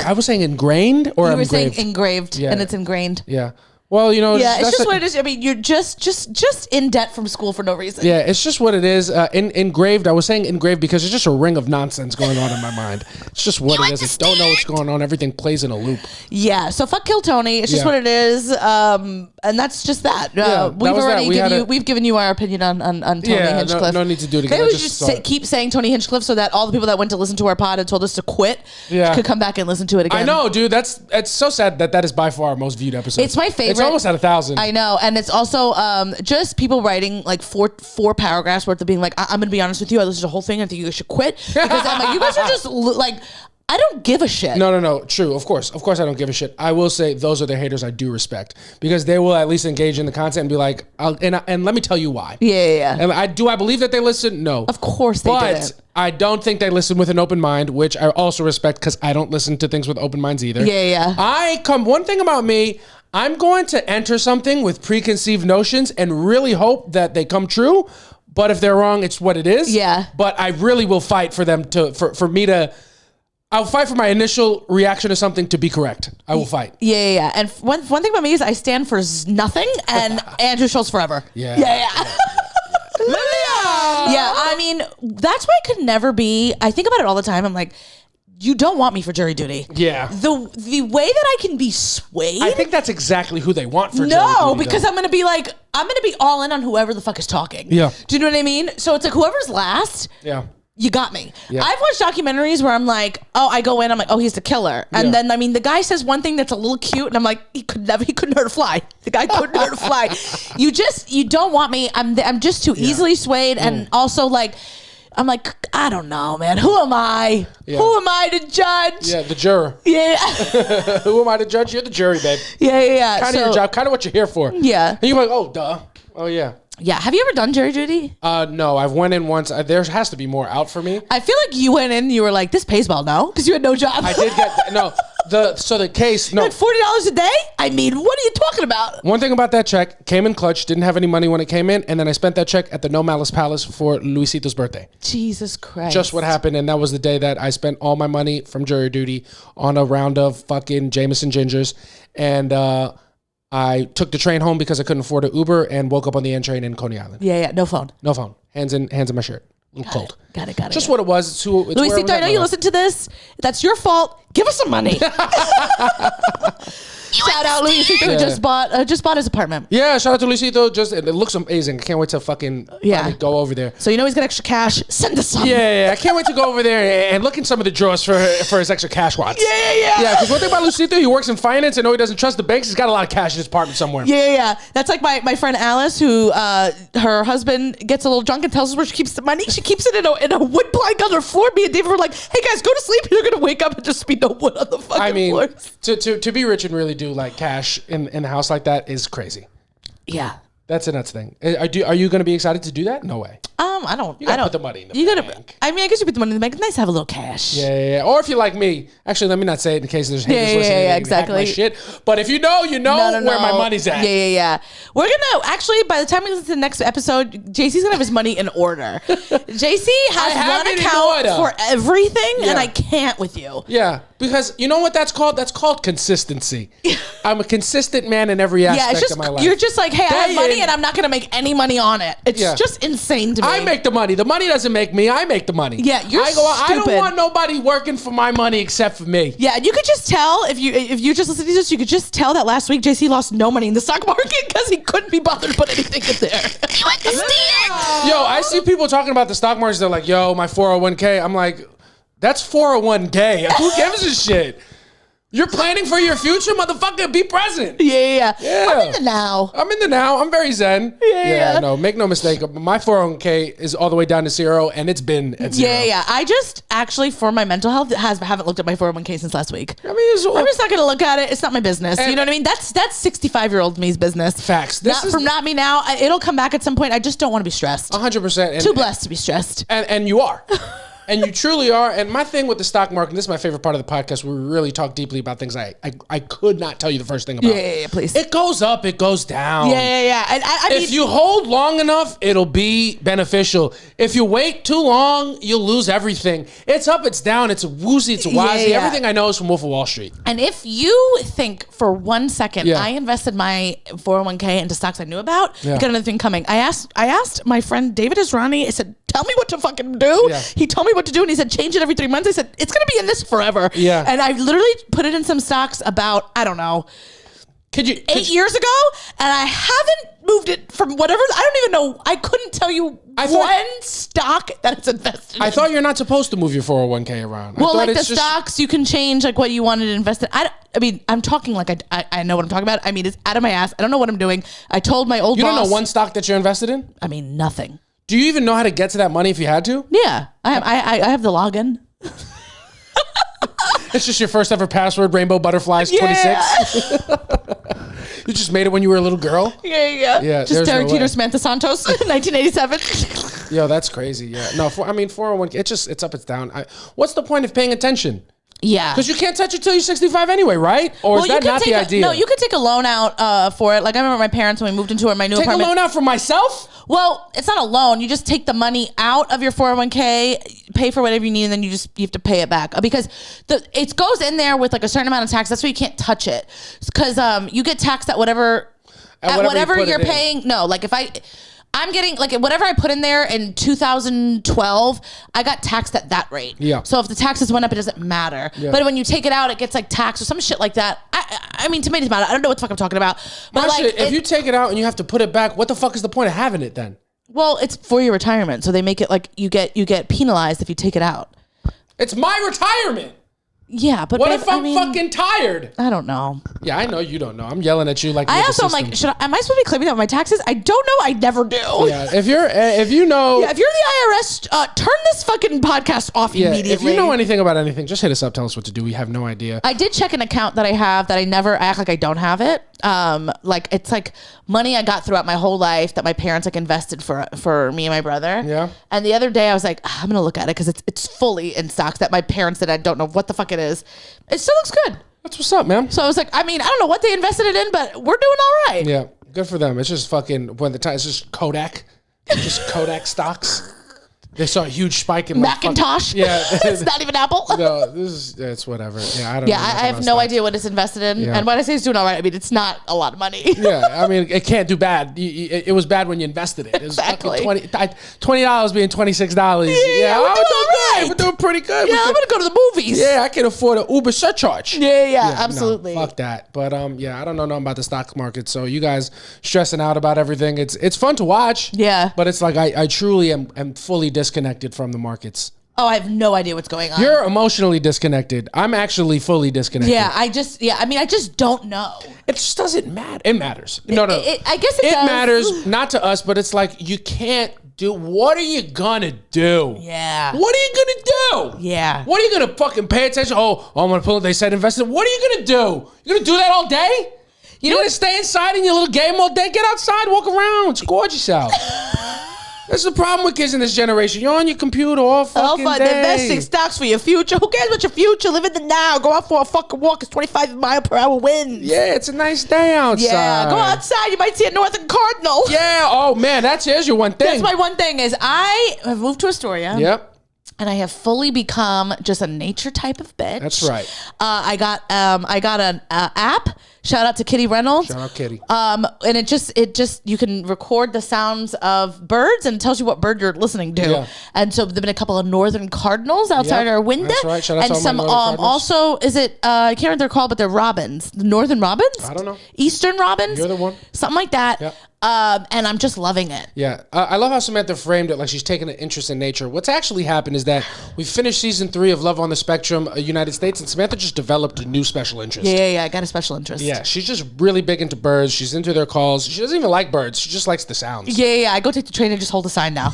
[SPEAKER 1] I was saying ingrained or
[SPEAKER 2] you were
[SPEAKER 1] engraved?
[SPEAKER 2] saying engraved, and it's ingrained.
[SPEAKER 1] Yeah. Well, you know,
[SPEAKER 2] it's just what it is. I mean, you're just in debt from school for no reason.
[SPEAKER 1] Yeah, it's just what it is. Engraved. I was saying engraved because it's just a ring of nonsense going on in my mind. It's just what it is. I don't know what's going on. Everything plays in a loop.
[SPEAKER 2] Yeah. So fuck Kill Tony. It's just what it is. And that's just that. We've given you our opinion on Tony Hinchcliffe.
[SPEAKER 1] No need to do it again.
[SPEAKER 2] Maybe we just keep saying Tony Hinchcliffe so that all the people that went to listen to our pod and told us to quit could come back and listen to it again.
[SPEAKER 1] I know, dude. It's so sad that is by far our most viewed episode.
[SPEAKER 2] It's my favorite.
[SPEAKER 1] It's almost at 1,000.
[SPEAKER 2] I know, and it's also just people writing like four paragraphs worth of being like, I'm gonna be honest with you, I listened to the whole thing, I think you guys should quit because I'm like, you guys are just like, I don't give a shit.
[SPEAKER 1] No. True. Of course I don't give a shit. I will say those are the haters I do respect because they will at least engage in the content and be like, and let me tell you why.
[SPEAKER 2] Yeah.
[SPEAKER 1] And I believe that they listen? No.
[SPEAKER 2] Of course they didn't.
[SPEAKER 1] I don't think they listen with an open mind, which I also respect because I don't listen to things with open minds either.
[SPEAKER 2] Yeah.
[SPEAKER 1] One thing about me, I'm going to enter something with preconceived notions and really hope that they come true. But if they're wrong, it's what it is.
[SPEAKER 2] Yeah.
[SPEAKER 1] But I really will fight for them for me to. I'll fight for my initial reaction to something to be correct. I will fight.
[SPEAKER 2] Yeah. And one thing about me is I stand for nothing and Andrew Schultz forever.
[SPEAKER 1] Yeah.
[SPEAKER 2] Yeah. I mean, that's why I could never be. I think about it all the time. I'm like, you don't want me for jury duty.
[SPEAKER 1] Yeah.
[SPEAKER 2] The way that I can be swayed.
[SPEAKER 1] I think that's exactly who they want for jury duty.
[SPEAKER 2] No, because I'm going to be all in on whoever the fuck is talking.
[SPEAKER 1] Yeah.
[SPEAKER 2] Do you know what I mean? So it's like whoever's last.
[SPEAKER 1] Yeah.
[SPEAKER 2] you got me.
[SPEAKER 1] Yeah.
[SPEAKER 2] I've watched documentaries where I'm like, oh, I go in, I'm like, oh, he's the killer. And then, I mean, the guy says one thing that's a little cute, and I'm like, he couldn't hurt a fly. The guy couldn't hurt a fly. You don't want me. I'm just too easily swayed. And also, like, I'm like, I don't know, man. Who am I? Yeah. Who am I to judge?
[SPEAKER 1] Yeah, the juror.
[SPEAKER 2] Yeah.
[SPEAKER 1] Who am I to judge? You're the jury, babe.
[SPEAKER 2] Yeah.
[SPEAKER 1] Kind of your job. Kind of what you're here for.
[SPEAKER 2] Yeah.
[SPEAKER 1] And you're like, oh, duh. Oh, yeah.
[SPEAKER 2] Yeah. Have you ever done jury duty?
[SPEAKER 1] No, I've went in once. There has to be more out for me.
[SPEAKER 2] I feel like you went in, you were like, this pays well, no? Because you had no job.
[SPEAKER 1] I did get, no. The case, no.
[SPEAKER 2] Like $40 a day? I mean, what are you talking about?
[SPEAKER 1] One thing about that check, came in clutch, didn't have any money when it came in, and then I spent that check at the No Malice Palace for Luisito's birthday.
[SPEAKER 2] Jesus Christ.
[SPEAKER 1] Just what happened, and that was the day that I spent all my money from jury duty on a round of fucking Jameson Gingers, and I took the train home because I couldn't afford an Uber and woke up on the N train in Coney Island.
[SPEAKER 2] Yeah, no phone.
[SPEAKER 1] No phone. Hands in my shirt. Cold.
[SPEAKER 2] Got it.
[SPEAKER 1] Just what it was. It's
[SPEAKER 2] Luisito, I know you listen to this. That's your fault. Give us some money. Shout out Luisito who just bought his apartment.
[SPEAKER 1] Yeah, shout out to Luisito. It looks amazing. I can't wait to fucking go over there.
[SPEAKER 2] So you know he's got extra cash. Send us some.
[SPEAKER 1] Yeah. I can't wait to go over there and look in some of the drawers for his extra cash wants.
[SPEAKER 2] Yeah.
[SPEAKER 1] Yeah, because one thing about Luisito, he works in finance. I know he doesn't trust the banks. He's got a lot of cash in his apartment somewhere.
[SPEAKER 2] Yeah. That's like my friend Alice, who her husband gets a little drunk and tells us where she keeps the money. She keeps it in a wood plank on her floor. Me and David were like, hey guys, go to sleep. You're gonna wake up and just be no wood on the fucking floor.
[SPEAKER 1] To be rich and really do like cash in the house like that is crazy.
[SPEAKER 2] Yeah.
[SPEAKER 1] That's a nuts thing. Are you going to be excited to do that? No way.
[SPEAKER 2] I don't.
[SPEAKER 1] You got to put the money in the bank.
[SPEAKER 2] I mean, I guess you put the money in the bank. It's nice to have a little cash.
[SPEAKER 1] Yeah. Or if you're like me, actually, let me not say it in case there's haters listening.
[SPEAKER 2] Yeah, exactly.
[SPEAKER 1] My shit. But if you know, where my money's at.
[SPEAKER 2] Yeah. We're gonna actually, by the time we listen to the next episode, JC's gonna have his money in order. JC has one account for everything, and I can't with you.
[SPEAKER 1] Yeah, because you know what that's called? That's called consistency. I'm a consistent man in every aspect of my life.
[SPEAKER 2] You're just like, hey, I have money, and I'm not gonna make any money on it. It's just insane to me.
[SPEAKER 1] I make the money. The money doesn't make me. I make the money.
[SPEAKER 2] Yeah, stupid.
[SPEAKER 1] I don't want nobody working for my money except for me.
[SPEAKER 2] Yeah, you could just tell if you just listen to this, you could just tell that last week JC lost no money in the stock market because he couldn't be bothered to put anything in there. You understand?
[SPEAKER 1] Yo, I see people talking about the stock market. They're like, yo, my 401k. I'm like, that's 401k. Who gives a shit? You're planning for your future, motherfucker. Be present.
[SPEAKER 2] Yeah. I'm in the now.
[SPEAKER 1] I'm very zen.
[SPEAKER 2] Yeah.
[SPEAKER 1] No, make no mistake. My 401k is all the way down to zero, and it's been at zero.
[SPEAKER 2] Yeah. I just actually, for my mental health, haven't looked at my 401k since last week.
[SPEAKER 1] I mean,
[SPEAKER 2] I'm just not going to look at it. It's not my business. You know what I mean? That's 65-year-old me's business.
[SPEAKER 1] Facts.
[SPEAKER 2] Not me now. It'll come back at some point. I just don't want to be stressed.
[SPEAKER 1] 100%.
[SPEAKER 2] Too blessed to be stressed.
[SPEAKER 1] And you are. And you truly are. And my thing with the stock market, and this is my favorite part of the podcast, where we really talk deeply about things I could not tell you the first thing about.
[SPEAKER 2] Yeah, please.
[SPEAKER 1] It goes up, it goes down.
[SPEAKER 2] Yeah. And
[SPEAKER 1] if you hold long enough, it'll be beneficial. If you wait too long, you'll lose everything. It's up, it's down, it's woozy, it's wazy.
[SPEAKER 2] Yeah.
[SPEAKER 1] Everything I know is from Wolf of Wall Street.
[SPEAKER 2] And if you think for 1 second I invested my 401k into stocks I knew about, you got another thing coming. I asked my friend David Israni, I said, tell me what to fucking do. Yeah. He told me what to do, and he said, change it every 3 months. I said, it's going to be in this forever.
[SPEAKER 1] Yeah.
[SPEAKER 2] And I literally put it in some stocks about, I don't know, 8 years ago, and I haven't moved it from whatever. I don't even know. I couldn't tell you one stock that it's invested in.
[SPEAKER 1] I thought you're not supposed to move your 401k around.
[SPEAKER 2] Well, like the stocks, you can change like what you wanted to invest in. I mean, I'm talking like I know what I'm talking about. I mean, it's out of my ass. I don't know what I'm doing. I told my old boss.
[SPEAKER 1] You don't know one stock that you're invested in?
[SPEAKER 2] I mean, nothing.
[SPEAKER 1] Do you even know how to get to that money if you had to?
[SPEAKER 2] Yeah, I have the login.
[SPEAKER 1] It's just your first ever password, Rainbow Butterflies 26. You just made it when you were a little girl?
[SPEAKER 2] Yeah. Just Tarantino Samantha Santos, 1987.
[SPEAKER 1] Yo, that's crazy. Yeah. No, 401k, it's up, it's down. What's the point of paying attention?
[SPEAKER 2] Yeah.
[SPEAKER 1] Because you can't touch it till you're 65 anyway, right? Or is that not the idea?
[SPEAKER 2] No, you could take a loan out for it. Like I remember my parents when we moved into my new apartment.
[SPEAKER 1] Take a loan out for myself?
[SPEAKER 2] Well, it's not a loan. You just take the money out of your 401k, pay for whatever you need, and then you have to pay it back. Because it goes in there with like a certain amount of tax. That's why you can't touch it. Because you get taxed at whatever you're paying. No, like if I'm getting like whatever I put in there in 2012, I got taxed at that rate.
[SPEAKER 1] Yeah.
[SPEAKER 2] So if the taxes went up, it doesn't matter. Yeah. But when you take it out, it gets like taxed or some shit like that. I mean, tomatoes matter. I don't know what the fuck I'm talking about. But
[SPEAKER 1] if you take it out and you have to put it back, what the fuck is the point of having it then?
[SPEAKER 2] Well, it's for your retirement, so they make it like you get penalized if you take it out.
[SPEAKER 1] It's my retirement.
[SPEAKER 2] Yeah, but
[SPEAKER 1] what if I'm fucking tired?
[SPEAKER 2] I don't know.
[SPEAKER 1] Yeah, I know you don't know. I'm yelling at you like
[SPEAKER 2] I also am like, am I supposed to be claiming that on my taxes? I don't know. I never do.
[SPEAKER 1] Yeah, if you know,
[SPEAKER 2] if you're the IRS, turn this fucking podcast off immediately.
[SPEAKER 1] If you know anything about anything, just hit us up. Tell us what to do. We have no idea.
[SPEAKER 2] I did check an account that I have that I never act like I don't have it. Like it's like money I got throughout my whole life that my parents like invested for me and my brother.
[SPEAKER 1] Yeah.
[SPEAKER 2] And the other day I was like, I'm gonna look at it because it's fully in stocks that my parents that I don't know what the fuck it is. It still looks good.
[SPEAKER 1] That's what's up, man.
[SPEAKER 2] So I was like, I mean, I don't know what they invested it in, but we're doing all right.
[SPEAKER 1] Yeah, good for them. It's just fucking it's just Kodak, just Kodak stocks. They saw a huge spike in
[SPEAKER 2] Macintosh. It's not even Apple.
[SPEAKER 1] No, it's whatever. Yeah, I don't.
[SPEAKER 2] Yeah, I have no idea what it's invested in, and when I say it's doing all right, I mean it's not a lot of money.
[SPEAKER 1] Yeah, I mean it can't do bad. It was bad when you invested it. It was
[SPEAKER 2] exactly.
[SPEAKER 1] $20 being $26.
[SPEAKER 2] Yeah,
[SPEAKER 1] we're doing pretty good.
[SPEAKER 2] Yeah, I'm gonna go to the movies.
[SPEAKER 1] Yeah, I can afford an Uber surcharge.
[SPEAKER 2] Yeah, absolutely.
[SPEAKER 1] No, fuck that. But yeah, I don't know nothing about the stock market. So you guys stressing out about everything. It's fun to watch.
[SPEAKER 2] Yeah,
[SPEAKER 1] but it's like I truly am fully disconnected from the markets.
[SPEAKER 2] Oh, I have no idea what's going on.
[SPEAKER 1] You're emotionally disconnected. I'm actually fully disconnected.
[SPEAKER 2] Yeah, I just don't know.
[SPEAKER 1] It just doesn't matter. It matters. No.
[SPEAKER 2] I guess it does.
[SPEAKER 1] Matters, not to us, but it's like you can't do. What are you gonna do?
[SPEAKER 2] Yeah.
[SPEAKER 1] What are you gonna do?
[SPEAKER 2] Yeah.
[SPEAKER 1] What are you gonna fucking pay attention? Oh, I'm gonna pull it. They said invested. What are you gonna do? You're gonna do that all day? You're gonna stay inside in your little game all day? Get outside, walk around, scourge yourself. That's the problem with kids in this generation. You're on your computer all fucking day.
[SPEAKER 2] Investing stocks for your future. Who cares about your future? Live in the now. Go out for a fucking walk. It's 25 mile per hour winds.
[SPEAKER 1] Yeah, it's a nice day outside.
[SPEAKER 2] Yeah, go outside. You might see a northern cardinal.
[SPEAKER 1] Yeah. Oh man, here's your one thing.
[SPEAKER 2] That's my one thing is I have moved to Astoria.
[SPEAKER 1] Yep.
[SPEAKER 2] And I have fully become just a nature type of bitch.
[SPEAKER 1] That's right.
[SPEAKER 2] I got an app. Shout out to Kitty Reynolds.
[SPEAKER 1] Shout out Kitty.
[SPEAKER 2] And it just you can record the sounds of birds and it tells you what bird you're listening to. Yeah. And so there've been a couple of northern cardinals outside our window.
[SPEAKER 1] That's right. Shout out to all
[SPEAKER 2] some
[SPEAKER 1] my northern cardinals.
[SPEAKER 2] Also is it I can't remember what they're called, but they're robins. The northern robins?
[SPEAKER 1] I don't know.
[SPEAKER 2] Eastern robins?
[SPEAKER 1] You're the one.
[SPEAKER 2] Something like that. Yep. And I'm just loving it.
[SPEAKER 1] Yeah. I love how Samantha framed it like she's taking an interest in nature. What's actually happened is that we finished season 3 of Love on the Spectrum, United States, and Samantha just developed a new special interest.
[SPEAKER 2] Yeah. I got a special interest.
[SPEAKER 1] Yeah. She's just really big into birds. She's into their calls. She doesn't even like birds. She just likes the sounds.
[SPEAKER 2] Yeah. I go take the train and just hold a sign now.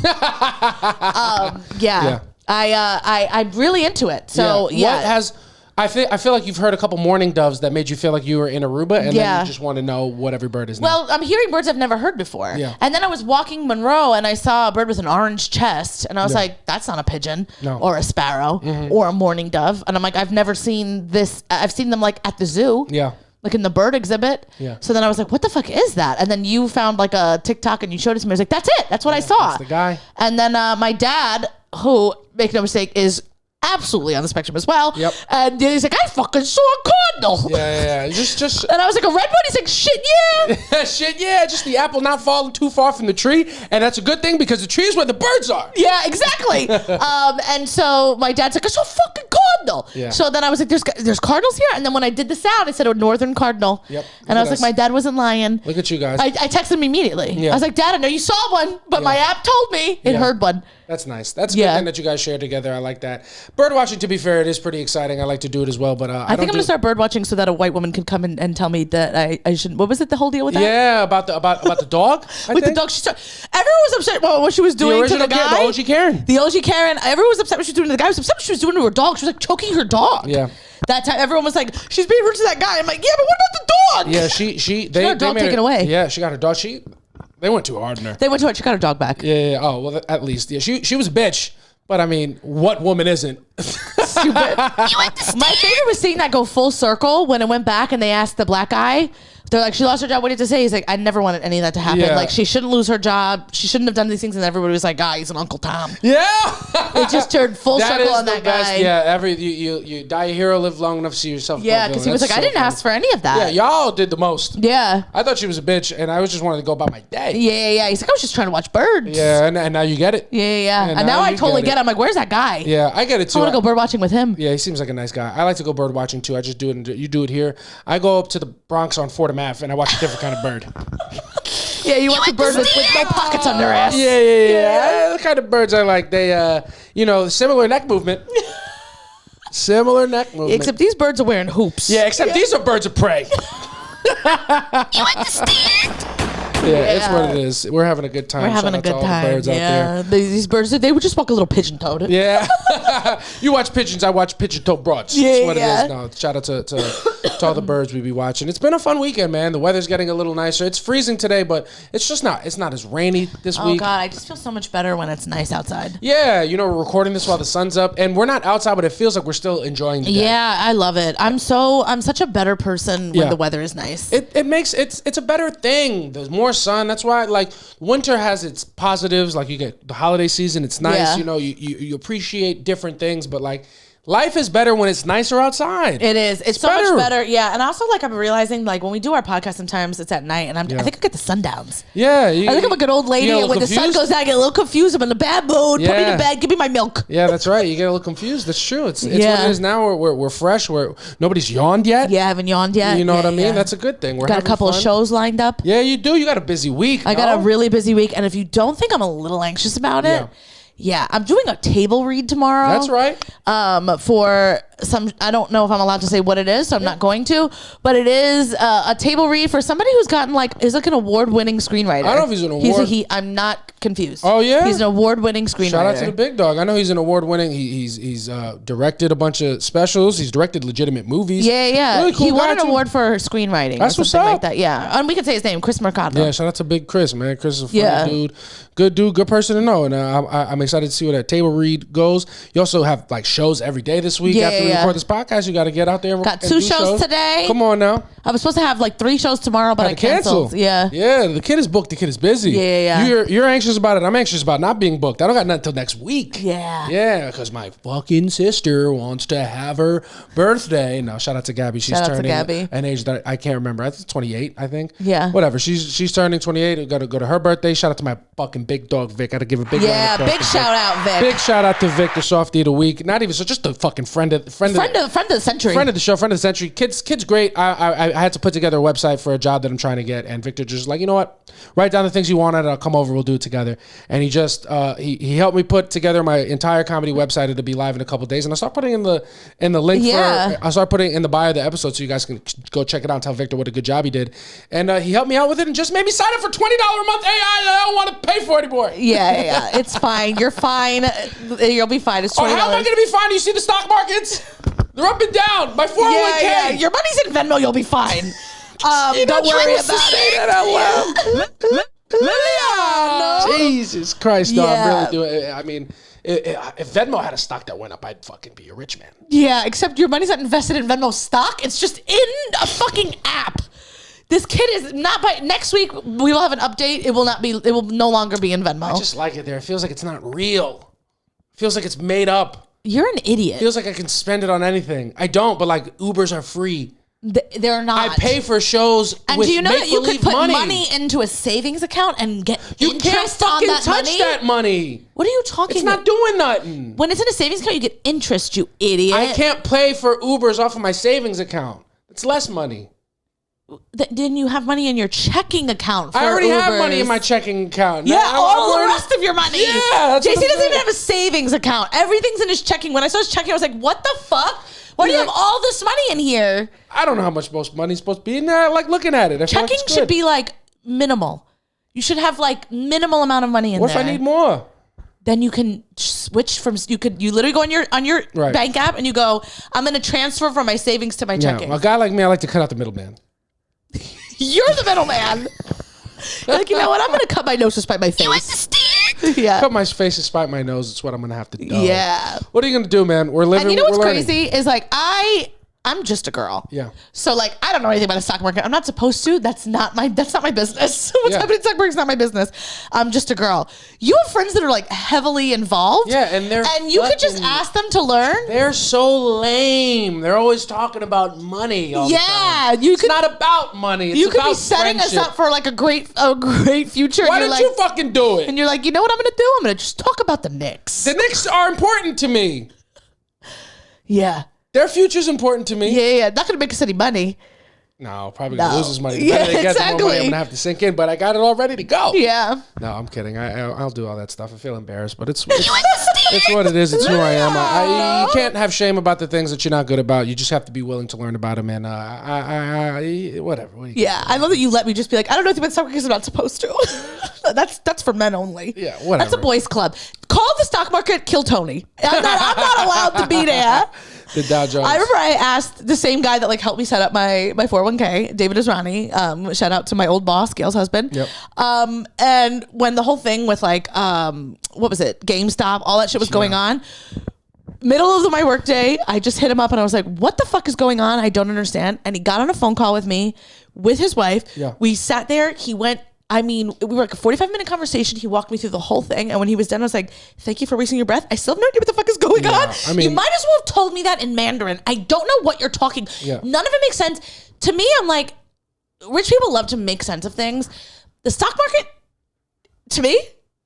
[SPEAKER 2] Yeah. I'm really into it. So, yeah.
[SPEAKER 1] What has... I feel like you've heard a couple mourning doves that made you feel like you were in Aruba, and then you just want to know what every bird is now.
[SPEAKER 2] Well, I'm hearing birds I've never heard before. Yeah. And then I was walking Monroe, and I saw a bird with an orange chest, and I was like, that's not a pigeon or a sparrow or a mourning dove. And I'm like, I've never seen this. I've seen them like at the zoo.
[SPEAKER 1] Yeah.
[SPEAKER 2] Like in the bird exhibit.
[SPEAKER 1] Yeah.
[SPEAKER 2] So then I was like, what the fuck is that? And then you found like a TikTok and you showed it to me. I was like, that's it. That's what I saw.
[SPEAKER 1] That's the guy.
[SPEAKER 2] And then my dad, who, make no mistake, is absolutely on the spectrum as well.
[SPEAKER 1] Yep.
[SPEAKER 2] And he's like, I fucking saw a cardinal.
[SPEAKER 1] Yeah. Just.
[SPEAKER 2] And I was like, a red one? He's like, shit, yeah.
[SPEAKER 1] Shit, yeah. Just the apple not falling too far from the tree. And that's a good thing because the tree is where the birds are.
[SPEAKER 2] Yeah, exactly. And so my dad's like, I saw a fucking cardinal. Yeah. So then I was like, there's cardinals here? And then when I did the sound, I said a northern cardinal.
[SPEAKER 1] Yep.
[SPEAKER 2] And I was like, my dad wasn't lying.
[SPEAKER 1] Look at you guys.
[SPEAKER 2] I texted him immediately. Yeah. I was like, Dad, I know you saw one, but my app told me it heard one.
[SPEAKER 1] That's nice. That's a good thing that you guys share together. I like that. Bird watching, to be fair, it is pretty exciting. I like to do it as well, but I think I'm going
[SPEAKER 2] to start bird watching so that a white woman can come and tell me that I shouldn't. What was it? The whole deal with that?
[SPEAKER 1] Yeah, about the dog.
[SPEAKER 2] With the dog, everyone was upset. Well, what she was doing to the guy,
[SPEAKER 1] the OG Karen.
[SPEAKER 2] The OG Karen. Everyone was upset what she was doing to the guy. Was upset what she was doing to her dog. She was like choking her dog.
[SPEAKER 1] Yeah.
[SPEAKER 2] That time, everyone was like, "She's being rude to that guy." I'm like, "Yeah, but what about the dog?"
[SPEAKER 1] Yeah, she got
[SPEAKER 2] her dog taken away.
[SPEAKER 1] Yeah, she got her dog. They went too hard on her.
[SPEAKER 2] They went too hard. She got her dog back.
[SPEAKER 1] Yeah. Oh well, at least she was a bitch. But I mean, what woman isn't?
[SPEAKER 2] Stupid. My favorite was seeing that go full circle when it went back and they asked the black guy. They're like, she lost her job. What did you say? He's like, I never wanted any of that to happen.
[SPEAKER 1] Yeah.
[SPEAKER 2] Like, she shouldn't lose her job. She shouldn't have done these things. And everybody was like, he's an Uncle Tom.
[SPEAKER 1] Yeah.
[SPEAKER 2] It just turned full circle on that guy.
[SPEAKER 1] Yeah. You die a hero, live long enough to see yourself.
[SPEAKER 2] Yeah, because he was like, I didn't ask for any of that.
[SPEAKER 1] Yeah, y'all did the most.
[SPEAKER 2] Yeah.
[SPEAKER 1] I thought she was a bitch, and I was just wanted to go about my day.
[SPEAKER 2] Yeah. He's like, I was just trying to watch birds.
[SPEAKER 1] Yeah, and now you get it.
[SPEAKER 2] Yeah. And now I totally get it. I'm like, where's that guy?
[SPEAKER 1] Yeah, I get it too.
[SPEAKER 2] I want to go bird watching with him.
[SPEAKER 1] Yeah, he seems like a nice guy. I like to go bird watching too. I just do it. You do it here. I go up to the Bronx on Fordham Ave, and I watch a different kind of bird.
[SPEAKER 2] Yeah, you want the birds with no pockets on their ass.
[SPEAKER 1] Yeah. The kind of birds I like. They, similar neck movement. Similar neck movement.
[SPEAKER 2] Except these birds are wearing hoops.
[SPEAKER 1] Yeah, except these are birds of prey.
[SPEAKER 4] You understand?
[SPEAKER 1] Yeah, it's what it is. We're having a good time.
[SPEAKER 2] We're having a good time.
[SPEAKER 1] Birds out there.
[SPEAKER 2] These birds, they would just walk a little pigeon-toed.
[SPEAKER 1] Yeah. You watch pigeons, I watch pigeon-toed broads. That's what it is. No, shout out to all the birds we be watching. It's been a fun weekend, man. The weather's getting a little nicer. It's freezing today, but it's not as rainy this week.
[SPEAKER 2] Oh, God, I just feel so much better when it's nice outside.
[SPEAKER 1] Yeah, we're recording this while the sun's up, and we're not outside, but it feels like we're still enjoying the day.
[SPEAKER 2] Yeah, I love it. I'm such a better person when the weather is nice.
[SPEAKER 1] It makes it's a better thing. There's more sun. That's why winter has its positives. Like you get the holiday season, it's nice.
[SPEAKER 2] Yeah.
[SPEAKER 1] You appreciate different things, but life is better when it's nicer outside.
[SPEAKER 2] It is. It's so much better. Yeah. And also, I'm realizing, when we do our podcast, sometimes it's at night, and I think I get the sundowns.
[SPEAKER 1] Yeah.
[SPEAKER 2] I think I'm a good old lady, and when the sun goes down, I get a little confused. I'm in a bad mood. Put me to bed. Give me my milk.
[SPEAKER 1] Yeah, that's right. You get a little confused. That's true. It's what it is now. We're fresh. Nobody's yawned yet.
[SPEAKER 2] Yeah, I haven't yawned yet.
[SPEAKER 1] You know what I mean? That's a good thing. We're
[SPEAKER 2] got a couple of shows lined up.
[SPEAKER 1] Yeah, you do. You got a busy week.
[SPEAKER 2] I got a really busy week, and if you don't think I'm a little anxious about it, yeah, I'm doing a table read tomorrow.
[SPEAKER 1] That's right.
[SPEAKER 2] For some, I don't know if I'm allowed to say what it is, so I'm not going to. But it is a table read for somebody who's gotten is an award-winning screenwriter.
[SPEAKER 1] I don't know if he's an award.
[SPEAKER 2] I'm not confused.
[SPEAKER 1] Oh yeah,
[SPEAKER 2] he's an award-winning screenwriter.
[SPEAKER 1] Shout out to the big dog. I know he's an award-winning. He's directed a bunch of specials. He's directed legitimate movies.
[SPEAKER 2] Yeah.
[SPEAKER 1] Really cool
[SPEAKER 2] he won
[SPEAKER 1] guy,
[SPEAKER 2] an
[SPEAKER 1] too.
[SPEAKER 2] award for screenwriting.
[SPEAKER 1] That's
[SPEAKER 2] or
[SPEAKER 1] what's
[SPEAKER 2] something
[SPEAKER 1] up.
[SPEAKER 2] like that. Yeah, and we could say his name, Chris Mercado.
[SPEAKER 1] Yeah, shout out to Big Chris, man. Chris is a funny dude. Good dude, good person to know. And I'm excited to see where that table read goes. You also have shows every day this week after we record this podcast. You got to get out there and
[SPEAKER 2] got
[SPEAKER 1] and
[SPEAKER 2] 2
[SPEAKER 1] do
[SPEAKER 2] shows today.
[SPEAKER 1] Come on now.
[SPEAKER 2] I was supposed to have 3 shows tomorrow, but I canceled. Yeah.
[SPEAKER 1] Yeah, the kid is booked. The kid is busy.
[SPEAKER 2] Yeah.
[SPEAKER 1] You're anxious about it. I'm anxious about not being booked. I don't got nothing until next week.
[SPEAKER 2] Yeah.
[SPEAKER 1] Yeah, because my fucking sister wants to have her birthday. Now, shout out to Gabby. She's turning an age that I can't remember. It's 28, I think.
[SPEAKER 2] Yeah.
[SPEAKER 1] Whatever. She's turning 28. We got to go to her birthday. Shout out to my fucking big dog, Vic. Got to give a big
[SPEAKER 2] big shout out, Vic.
[SPEAKER 1] Big shout out to Vic, the softie of the week. Not even so, just a fucking friend of the
[SPEAKER 2] century.
[SPEAKER 1] Friend of the show, friend of the century. Kid's great. I had to put together a website for a job that I'm trying to get, and Victor just you know what? Write down the things you wanted, and I'll come over. We'll do it together. And he just he helped me put together my entire comedy website. It'll be live in a couple of days, and I'll start putting in the link I'll start putting in the bio of the episode so you guys can go check it out and tell Victor what a good job he did. And he helped me out with it and just made me sign up for $20 a month AI. I don't want to pay for it anymore.
[SPEAKER 2] Yeah. It's fine. You're fine. You'll be fine. It's $20.
[SPEAKER 1] How am I going to be fine? You see the stock markets? They're up and down. My 401k.
[SPEAKER 2] Yeah. Your money's in Venmo. You'll be fine. Don't worry about it.
[SPEAKER 1] No. Jesus Christ, no, I'm really doing it. I mean, if Venmo had a stock that went up, I'd fucking be a rich man.
[SPEAKER 2] Yeah, except your money's not invested in Venmo stock. It's just in a fucking app. This kid is not by next week. We will have an update. It will no longer be in Venmo.
[SPEAKER 1] I just like it there. It feels like it's not real. It feels like it's made up.
[SPEAKER 2] You're an idiot.
[SPEAKER 1] It feels like I can spend it on anything. I don't, but Ubers are free.
[SPEAKER 2] They're not.
[SPEAKER 1] I pay for shows.
[SPEAKER 2] And
[SPEAKER 1] with
[SPEAKER 2] do you know that you could put
[SPEAKER 1] money
[SPEAKER 2] into a savings account and get interest
[SPEAKER 1] can't fucking
[SPEAKER 2] on that
[SPEAKER 1] touch
[SPEAKER 2] money?
[SPEAKER 1] that money.
[SPEAKER 2] What are you talking
[SPEAKER 1] about? It's not doing nothing.
[SPEAKER 2] When it's in a savings account, you get interest, you idiot.
[SPEAKER 1] I can't pay for Ubers off of my savings account. It's less money.
[SPEAKER 2] Then you have money in your checking account for
[SPEAKER 1] I already
[SPEAKER 2] Ubers.
[SPEAKER 1] have money in my checking account.
[SPEAKER 2] Yeah, all the rest of your money.
[SPEAKER 1] Yeah,
[SPEAKER 2] JC doesn't even have a savings account. Everything's in his checking. When I saw his checking, I was like, what the fuck? Why do you have all this money in here?
[SPEAKER 1] I don't know how much most money's supposed to be in there. I like looking at it.
[SPEAKER 2] Checking should be minimal. You should have minimal amount of money in there.
[SPEAKER 1] What if I need more?
[SPEAKER 2] Then you can switch from you literally go on your bank app and you go, I'm going to transfer from my savings to my checking.
[SPEAKER 1] A guy like me, I like to cut out the middleman.
[SPEAKER 2] You're the middleman. You know what? I'm going to cut my nose to spite my face.
[SPEAKER 4] You understand?
[SPEAKER 2] Yeah.
[SPEAKER 1] Cut my face to spite my nose. It's what I'm going to have to do.
[SPEAKER 2] Yeah.
[SPEAKER 1] What are you going to do, man? We're living.
[SPEAKER 2] And you know what's
[SPEAKER 1] learning.
[SPEAKER 2] crazy is I'm just a girl.
[SPEAKER 1] Yeah.
[SPEAKER 2] So I don't know anything about the stock market. I'm not supposed to. That's not my business. What's happening in the stock market is not my business. I'm just a girl. You have friends that are heavily involved.
[SPEAKER 1] Yeah, and
[SPEAKER 2] you could just ask them to learn.
[SPEAKER 1] They're so lame. They're always talking about money all the time.
[SPEAKER 2] It's
[SPEAKER 1] not about money. It's
[SPEAKER 2] you could
[SPEAKER 1] about
[SPEAKER 2] be setting
[SPEAKER 1] friendship.
[SPEAKER 2] us up for a great future.
[SPEAKER 1] Why don't you fucking do it?
[SPEAKER 2] And you're like, you know what I'm gonna do? I'm gonna just talk about the Knicks.
[SPEAKER 1] The Knicks are important to me.
[SPEAKER 2] Yeah.
[SPEAKER 1] Their future's important to me.
[SPEAKER 2] Yeah. Not gonna make us any money.
[SPEAKER 1] No, probably gonna lose his money. The better they get, the more money I'm gonna have to sink in. But I got it all ready to go.
[SPEAKER 2] Yeah.
[SPEAKER 1] No, I'm kidding. I'll do all that stuff. I feel embarrassed, but it's what it is. It's who I am. You can't have shame about the things that you're not good about. You just have to be willing to learn about them. And whatever.
[SPEAKER 2] I love that you let me just be like, I don't know anything about stock market because I'm not supposed to. That's for men only.
[SPEAKER 1] Yeah, whatever.
[SPEAKER 2] That's a boys' club. Call the stock market. Kill Tony. I'm not allowed to be there.
[SPEAKER 1] The Dow Jones.
[SPEAKER 2] I remember I asked the same guy that like helped me set up my 401k, David Israni. Shout out to my old boss, Gail's husband.
[SPEAKER 1] Yep.
[SPEAKER 2] And when the whole thing with like what was it, GameStop, all that shit was going on. Middle of my work day, I just hit him up and I was like, what the fuck is going on? I don't understand. And he got on a phone call with me with his wife. Yeah. We sat there. He went. We were like a 45-minute conversation. He walked me through the whole thing. And when he was done, I was like, thank you for wasting your breath. I still have no idea what the fuck is going on. I mean, you might as well have told me that in Mandarin. I don't know what you're talking. Yeah. None of it makes sense. To me, I'm like, rich people love to make sense of things. The stock market, to me,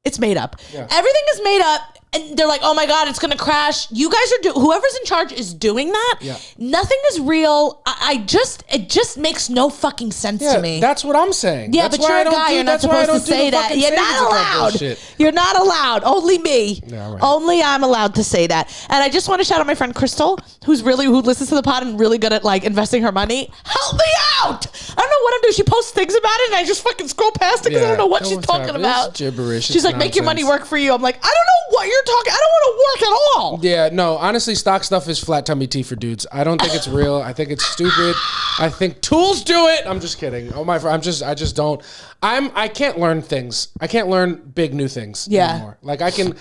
[SPEAKER 2] it's made up. Yeah. Everything is made up. And they're like, oh my God, it's going to crash. You guys are whoever's in charge is doing that. Yeah. Nothing is real. It just makes no fucking sense to me.
[SPEAKER 1] That's what I'm saying.
[SPEAKER 2] Yeah, but you're a guy. You're not supposed to say that. You're not allowed. You're not allowed. Only me. Yeah, right. Only I'm allowed to say that. And I just want to shout out my friend Crystal, who listens to the pod and really good at like investing her money. Help me out. I don't know what I'm doing. She posts things about it and I just fucking scroll past it because I don't know what she's talking about.
[SPEAKER 1] It's gibberish.
[SPEAKER 2] She's like, make your money work for you. I'm like, I don't know what you're talking. I don't want to work at all.
[SPEAKER 1] Yeah, no, honestly, stock stuff is flat tummy tea for dudes. I don't think it's real. I think it's stupid. I think tools do it. I'm just kidding. Oh my, I just don't. I can't learn things. I can't learn big new things anymore. Like I can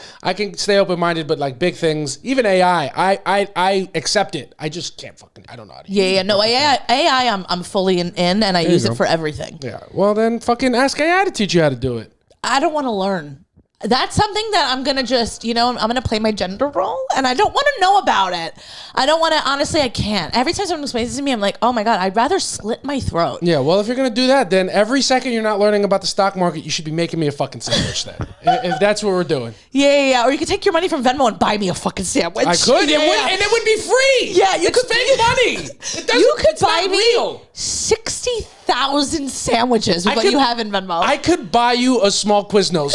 [SPEAKER 1] stay open minded, but like big things, even AI, I accept it. I just can't fucking. I don't know how to.
[SPEAKER 2] Yeah, no, AI, I'm fully in, and I use it for everything.
[SPEAKER 1] Yeah. Well, then fucking ask AI to teach you how to do it.
[SPEAKER 2] I don't want to learn. That's something that I'm going to just, I'm going to play my gender role and I don't want to know about it. I don't want to, honestly, I can't. Every time someone explains it to me, I'm like, oh my God, I'd rather slit my throat.
[SPEAKER 1] Yeah, well, if you're going to do that, then every second you're not learning about the stock market, you should be making me a fucking sandwich then. If that's what we're doing.
[SPEAKER 2] Yeah. Or you could take your money from Venmo and buy me a fucking sandwich.
[SPEAKER 1] I could, and it would be free.
[SPEAKER 2] Yeah, you could
[SPEAKER 1] fake money. You could buy me
[SPEAKER 2] 60,000 sandwiches with what you have in Venmo.
[SPEAKER 1] I could buy you a small Quiznos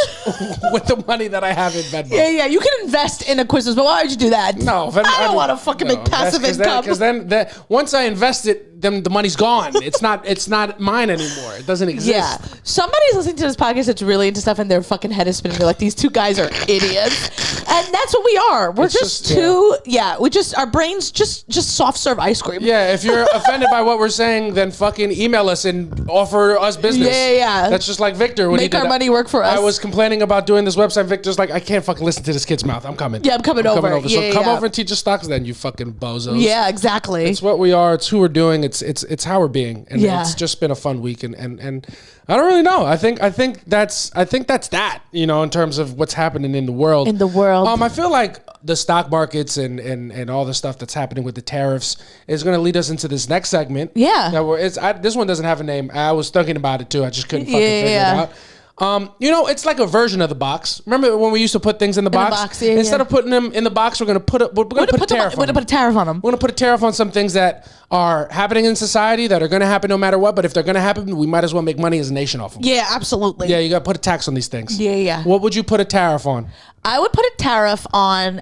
[SPEAKER 1] with the money that I have in Venmo.
[SPEAKER 2] Yeah. You can invest in a Quiznos, but why would you do that?
[SPEAKER 1] No,
[SPEAKER 2] Venmo, I don't want to fucking make passive income.
[SPEAKER 1] Because then once I invest it, then the money's gone. It's not mine anymore. It doesn't exist.
[SPEAKER 2] Yeah. Somebody's listening to this podcast that's really into stuff and their fucking head is spinning. They're like, these two guys are idiots. And that's what we are. We're just our brains just soft serve ice cream.
[SPEAKER 1] Yeah, if you're offended by what we're saying, then fucking email us and offer us business.
[SPEAKER 2] Yeah.
[SPEAKER 1] That's just like Victor.
[SPEAKER 2] Make our money work for us.
[SPEAKER 1] I was complaining about doing this website. Victor's like, I can't fucking listen to this kid's mouth. I'm coming.
[SPEAKER 2] Yeah, I'm coming over.
[SPEAKER 1] So come over and teach us stocks then, you fucking bozos.
[SPEAKER 2] Yeah, exactly.
[SPEAKER 1] It's what we are. It's who we're doing. It's how we're being. And it's just been a fun week. And I don't really know. I think that's that, in terms of what's happening in the world. I feel like the stock markets and all the stuff that's happening with the tariffs is going to lead us into this next segment.
[SPEAKER 2] Yeah.
[SPEAKER 1] This one doesn't have a name. I was thinking about it too. I just couldn't fucking figure it out. It's like a version of the box. Remember when we used to put things in the box? Instead of putting them in the box, we're going to put a tariff on them.
[SPEAKER 2] We're going to put a tariff on them.
[SPEAKER 1] We're going to put a tariff on some things that are happening in society that are going to happen no matter what. But if they're going to happen, we might as well make money as a nation off of them.
[SPEAKER 2] Yeah, absolutely.
[SPEAKER 1] Yeah, you got to put a tax on these things.
[SPEAKER 2] Yeah.
[SPEAKER 1] What would you put a tariff on?
[SPEAKER 2] I would put a tariff on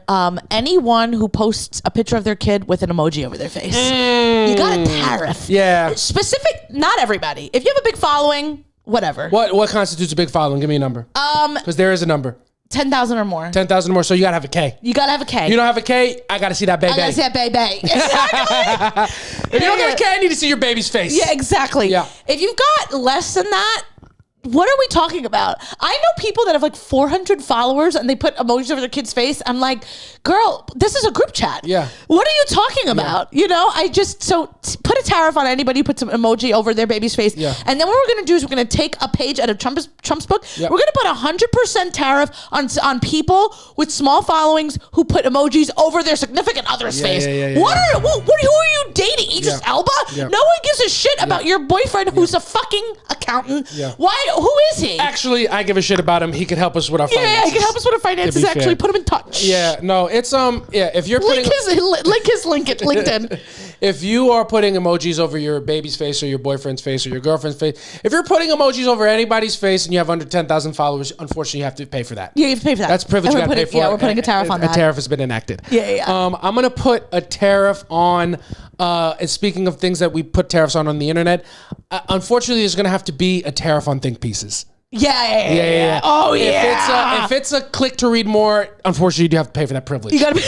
[SPEAKER 2] anyone who posts a picture of their kid with an emoji over their face. You got a tariff.
[SPEAKER 1] Yeah.
[SPEAKER 2] Specific, not everybody. If you have a big following, whatever.
[SPEAKER 1] What constitutes a big following? Give me a number. Because there is a number.
[SPEAKER 2] 10,000 or more.
[SPEAKER 1] 10,000 or more. So you gotta have a K.
[SPEAKER 2] You gotta have a K.
[SPEAKER 1] You don't have a K, I gotta see that baby.
[SPEAKER 2] I gotta see that baby. Exactly.
[SPEAKER 1] If you don't got a K, I need to see your baby's face.
[SPEAKER 2] Yeah, exactly.
[SPEAKER 1] Yeah.
[SPEAKER 2] If you've got less than that, what are we talking about? I know people that have like 400 followers and they put emojis over their kid's face. I'm like, girl, this is a group chat.
[SPEAKER 1] Yeah.
[SPEAKER 2] What are you talking about? Put a tariff on anybody who puts an emoji over their baby's face.
[SPEAKER 1] Yeah.
[SPEAKER 2] And then what we're going to do is we're going to take a page out of Trump's book. Yep. We're going to put 100% tariff on people with small followings who put emojis over their significant other's face. Who are you dating? Idris Elba? Yep. No one gives a shit about your boyfriend who's a fucking accountant. Yeah. Why? Who is he?
[SPEAKER 1] Actually, I give a shit about him. He could help us with our finances.
[SPEAKER 2] Yeah, he can help us with our finances. Actually, put him in touch.
[SPEAKER 1] Yeah, no, it's if you're
[SPEAKER 2] link his LinkedIn.
[SPEAKER 1] if you are putting emojis over your baby's face or your boyfriend's face or your girlfriend's face, if you're putting emojis over anybody's face and you have under 10,000 followers, unfortunately, you have to pay for that.
[SPEAKER 2] Yeah, you have to pay for that.
[SPEAKER 1] That's privilege you got to pay for.
[SPEAKER 2] Yeah, we're putting a tariff on that.
[SPEAKER 1] A tariff has been enacted.
[SPEAKER 2] Yeah.
[SPEAKER 1] I'm going to put a tariff on, and speaking of things that we put tariffs on the internet, unfortunately, there's going to have to be a tariff on think pieces.
[SPEAKER 2] Yeah. Oh, yeah.
[SPEAKER 1] If it's a click to read more, unfortunately, you do have to pay for that privilege.
[SPEAKER 2] You gotta be.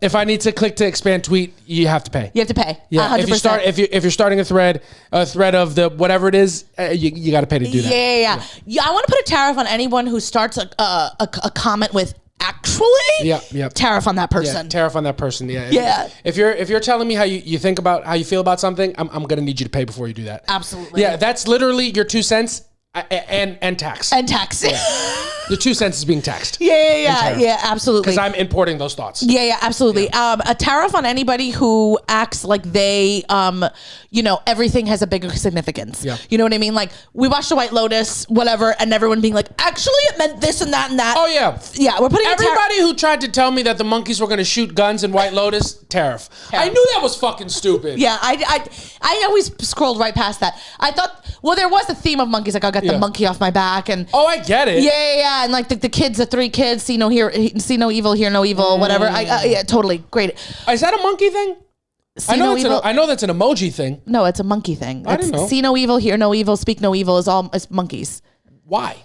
[SPEAKER 1] If I need to click to expand tweet, you have to pay.
[SPEAKER 2] You have to pay.
[SPEAKER 1] Yeah.
[SPEAKER 2] 100%.
[SPEAKER 1] If you're starting a thread of the whatever it is, you got to pay to do that.
[SPEAKER 2] Yeah. I want to put a tariff on anyone who starts a comment with actually.
[SPEAKER 1] Yeah.
[SPEAKER 2] Tariff on that person.
[SPEAKER 1] Yeah, tariff on that person. Yeah.
[SPEAKER 2] Yeah.
[SPEAKER 1] If you're telling me how you think about how you feel about something, I'm gonna need you to pay before you do that.
[SPEAKER 2] Absolutely.
[SPEAKER 1] Yeah. That's literally your 2 cents. And tax.
[SPEAKER 2] And tax. Yeah.
[SPEAKER 1] The 2 cents is being taxed.
[SPEAKER 2] Yeah, absolutely.
[SPEAKER 1] Because I'm importing those thoughts.
[SPEAKER 2] Yeah, absolutely. Yeah. A tariff on anybody who acts like they, everything has a bigger significance.
[SPEAKER 1] Yeah.
[SPEAKER 2] You know what I mean? Like, we watched The White Lotus, whatever, and everyone being like, actually, it meant this and that and that.
[SPEAKER 1] Oh, yeah.
[SPEAKER 2] Yeah, we're putting
[SPEAKER 1] everybody who tried to tell me that the monkeys were going to shoot guns in White Lotus, tariff. I knew that was fucking stupid.
[SPEAKER 2] Yeah, I always scrolled right past that. I thought, well, there was a theme of monkeys, like I got the monkey off my back, and
[SPEAKER 1] oh, I get it.
[SPEAKER 2] Yeah, and like the kids, the 3 kids, see no evil, hear no evil, whatever. Yeah, totally great.
[SPEAKER 1] Is that a monkey thing? I know that's an emoji thing.
[SPEAKER 2] No, it's a monkey thing.
[SPEAKER 1] I don't know.
[SPEAKER 2] See no evil, hear no evil, speak no evil it's monkeys.
[SPEAKER 1] Why?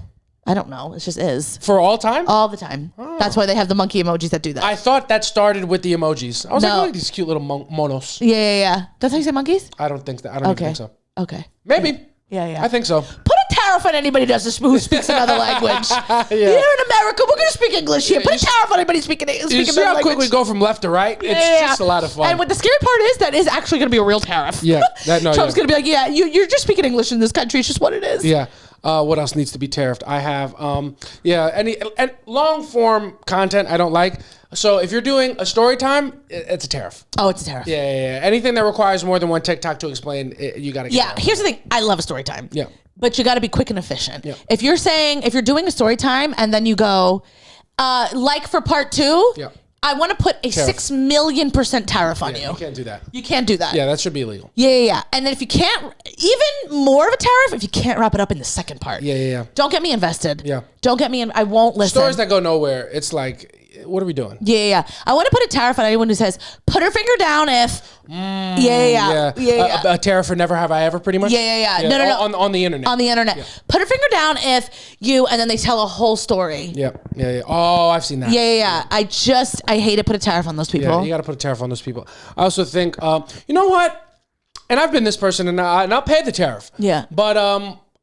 [SPEAKER 2] I don't know. It just is.
[SPEAKER 1] For all time?
[SPEAKER 2] All the time. Oh. That's why they have the monkey emojis that do that.
[SPEAKER 1] I thought that started with the emojis. I was like, these cute little monos.
[SPEAKER 2] Yeah. That's how you say monkeys?
[SPEAKER 1] I don't think that. I don't even think so.
[SPEAKER 2] Okay.
[SPEAKER 1] Maybe.
[SPEAKER 2] Yeah.
[SPEAKER 1] I think so.
[SPEAKER 2] Put a tariff on anybody who speaks another language.
[SPEAKER 1] Yeah.
[SPEAKER 2] Here in America, we're going to speak English here. Put a tariff on anybody speaking English.
[SPEAKER 1] You see how quick we go from left to right? It's just a lot of fun.
[SPEAKER 2] And what the scary part is, that is actually going to be a real tariff.
[SPEAKER 1] Yeah.
[SPEAKER 2] Trump's going to be like, you're just speaking English in this country. It's just what it is.
[SPEAKER 1] Yeah. What else needs to be tariffed? I have, any long form content I don't like. So if you're doing a story time, it's a tariff.
[SPEAKER 2] Oh, it's a tariff.
[SPEAKER 1] Yeah. Anything that requires more than one TikTok to explain, you got to get
[SPEAKER 2] Yeah, here's the thing. I love a story time.
[SPEAKER 1] Yeah.
[SPEAKER 2] But you got to be quick and efficient.
[SPEAKER 1] Yeah.
[SPEAKER 2] If you're doing a story time and then you go, like for part 2, I want to put a 6 million % tariff on you.
[SPEAKER 1] You can't do that.
[SPEAKER 2] You can't do that.
[SPEAKER 1] Yeah, that should be illegal.
[SPEAKER 2] Yeah. And then if you can't, even more of a tariff, if you can't wrap it up in the second part.
[SPEAKER 1] Yeah.
[SPEAKER 2] Don't get me invested.
[SPEAKER 1] Yeah.
[SPEAKER 2] Don't get me in. I won't listen.
[SPEAKER 1] Stories that go nowhere. It's like, what are we doing?
[SPEAKER 2] Yeah. I want to put a tariff on anyone who says, put her finger down if. Yeah.
[SPEAKER 1] A tariff for never have I ever, pretty much?
[SPEAKER 2] Yeah. No.
[SPEAKER 1] On the internet.
[SPEAKER 2] On the internet. Yeah. Put her finger down if you, and then they tell a whole story.
[SPEAKER 1] Yeah. Oh, I've seen that.
[SPEAKER 2] Yeah. I hate to put a tariff on those people.
[SPEAKER 1] Yeah, you got to put a tariff on those people. I also think, you know what? And I've been this person, and I'll pay the tariff.
[SPEAKER 2] Yeah.
[SPEAKER 1] But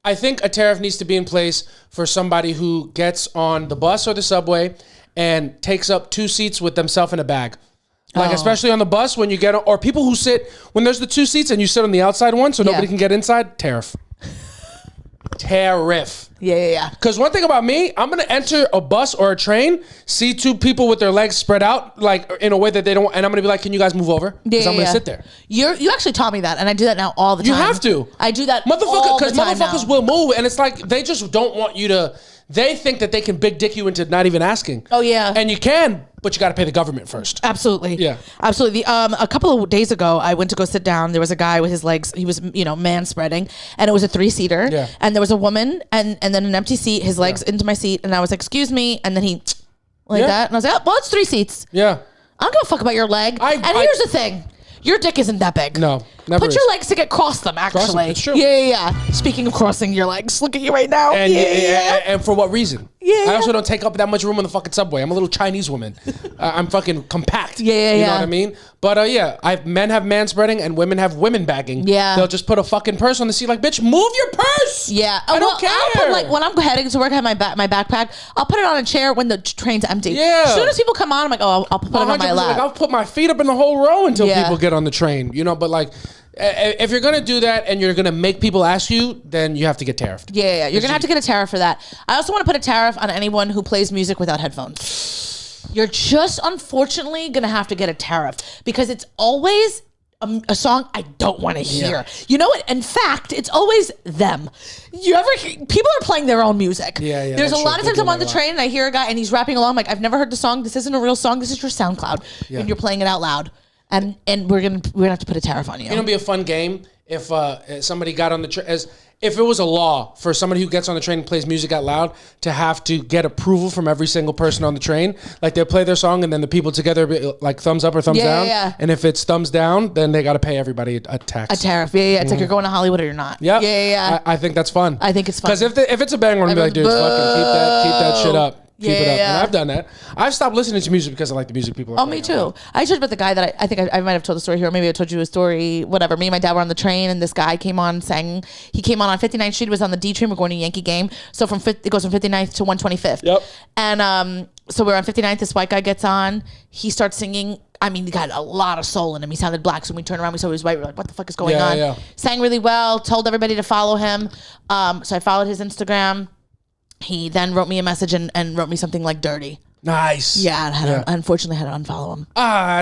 [SPEAKER 1] I think a tariff needs to be in place for somebody who gets on the bus or the subway and takes up 2 seats with themselves in a bag. Like, especially on the bus when you get, or people who sit, when there's the 2 seats and you sit on the outside one so nobody can get inside, tariff. Tariff.
[SPEAKER 2] Yeah.
[SPEAKER 1] Because one thing about me, I'm going to enter a bus or a train, see 2 people with their legs spread out, like in a way that they don't, and I'm going to be like, can you guys move over? Because I'm going to sit there.
[SPEAKER 2] You actually taught me that, and I do that now all the time.
[SPEAKER 1] You have to.
[SPEAKER 2] I do that
[SPEAKER 1] because motherfuckers will move, and it's like, they just don't want you to, they think that they can big dick you into not even asking.
[SPEAKER 2] Oh, yeah.
[SPEAKER 1] And you can, but you got to pay the government first.
[SPEAKER 2] Absolutely.
[SPEAKER 1] Yeah.
[SPEAKER 2] Absolutely. A couple of days ago, I went to go sit down. There was a guy with his legs, he was, man spreading, and it was a 3-seater.
[SPEAKER 1] Yeah.
[SPEAKER 2] And there was a woman and then an empty seat, his legs into my seat, and I was like, excuse me, and then he that, and I was like, oh, well, it's 3 seats.
[SPEAKER 1] Yeah.
[SPEAKER 2] I don't give a fuck about your leg. Here's the thing. Your dick isn't that big.
[SPEAKER 1] No, never.
[SPEAKER 2] Put your legs to cross them, actually.
[SPEAKER 1] Cross them. It's true.
[SPEAKER 2] Yeah. Speaking of crossing your legs, look at you right now.
[SPEAKER 1] And, and for what reason?
[SPEAKER 2] Yeah.
[SPEAKER 1] I also don't take up that much room on the fucking subway. I'm a little Chinese woman. I'm fucking compact.
[SPEAKER 2] Yeah.
[SPEAKER 1] You know what I mean? But men have man spreading and women have women bagging.
[SPEAKER 2] Yeah.
[SPEAKER 1] They'll just put a fucking purse on the seat like, bitch, move your purse.
[SPEAKER 2] Yeah.
[SPEAKER 1] I don't care.
[SPEAKER 2] I'll put, when I'm heading to work, I have my backpack. I'll put it on a chair when the train's empty.
[SPEAKER 1] Yeah.
[SPEAKER 2] As soon as people come on, I'm like, oh, I'll put it on my lap.
[SPEAKER 1] Like, I'll put my feet up in the whole row until people get on the train. You know, but like, if you're gonna do that and you're gonna make people ask you, then you have to get tariffed.
[SPEAKER 2] Yeah. You're gonna have to get a tariff for that. I also want to put a tariff on anyone who plays music without headphones. You're just unfortunately gonna have to get a tariff because it's always a song I don't want to hear. Yeah. You know what? In fact, it's always them. People are playing their own music.
[SPEAKER 1] Yeah.
[SPEAKER 2] There's a lot of times I'm on the train and I hear a guy and he's rapping along. I'm like, I've never heard the song. This isn't a real song. This is your SoundCloud. And you're playing it out loud. and we're gonna have to put a tariff on you.
[SPEAKER 1] It'll be a fun game if somebody got on the train. If it was a law for somebody who gets on the train and plays music out loud to have to get approval from every single person on the train, like they'll play their song and then the people together be like thumbs up or thumbs down.
[SPEAKER 2] Yeah.
[SPEAKER 1] And if it's thumbs down, then they got to pay everybody a tax.
[SPEAKER 2] A tariff. Yeah. It's like you're going to Hollywood or you're not.
[SPEAKER 1] Yep.
[SPEAKER 2] Yeah.
[SPEAKER 1] I think that's fun.
[SPEAKER 2] I think it's fun.
[SPEAKER 1] Because if it's a banger, I'm gonna be like, dude, fucking keep that shit up. Keep it up.
[SPEAKER 2] Yeah.
[SPEAKER 1] And I've done that. I've stopped listening to music because I like the music people are playing.
[SPEAKER 2] Me too. I told you about the guy that I think I might have told the story here, or maybe I told you a story, whatever. Me and my dad were on the train, and this guy came on, sang. He came on 59th Street. It was on the D train. We're going to a Yankee game. So it goes from 59th to 125th.
[SPEAKER 1] Yep.
[SPEAKER 2] And so we're on 59th. This white guy gets on. He starts singing. I mean, he got a lot of soul in him. He sounded black. So when we turned around, we saw he was white. We're like, what the fuck is going on?
[SPEAKER 1] Yeah.
[SPEAKER 2] Sang really well. Told everybody to follow him. So I followed his Instagram. He then wrote me a message and wrote me something like dirty.
[SPEAKER 1] Nice.
[SPEAKER 2] Yeah, unfortunately had to unfollow him.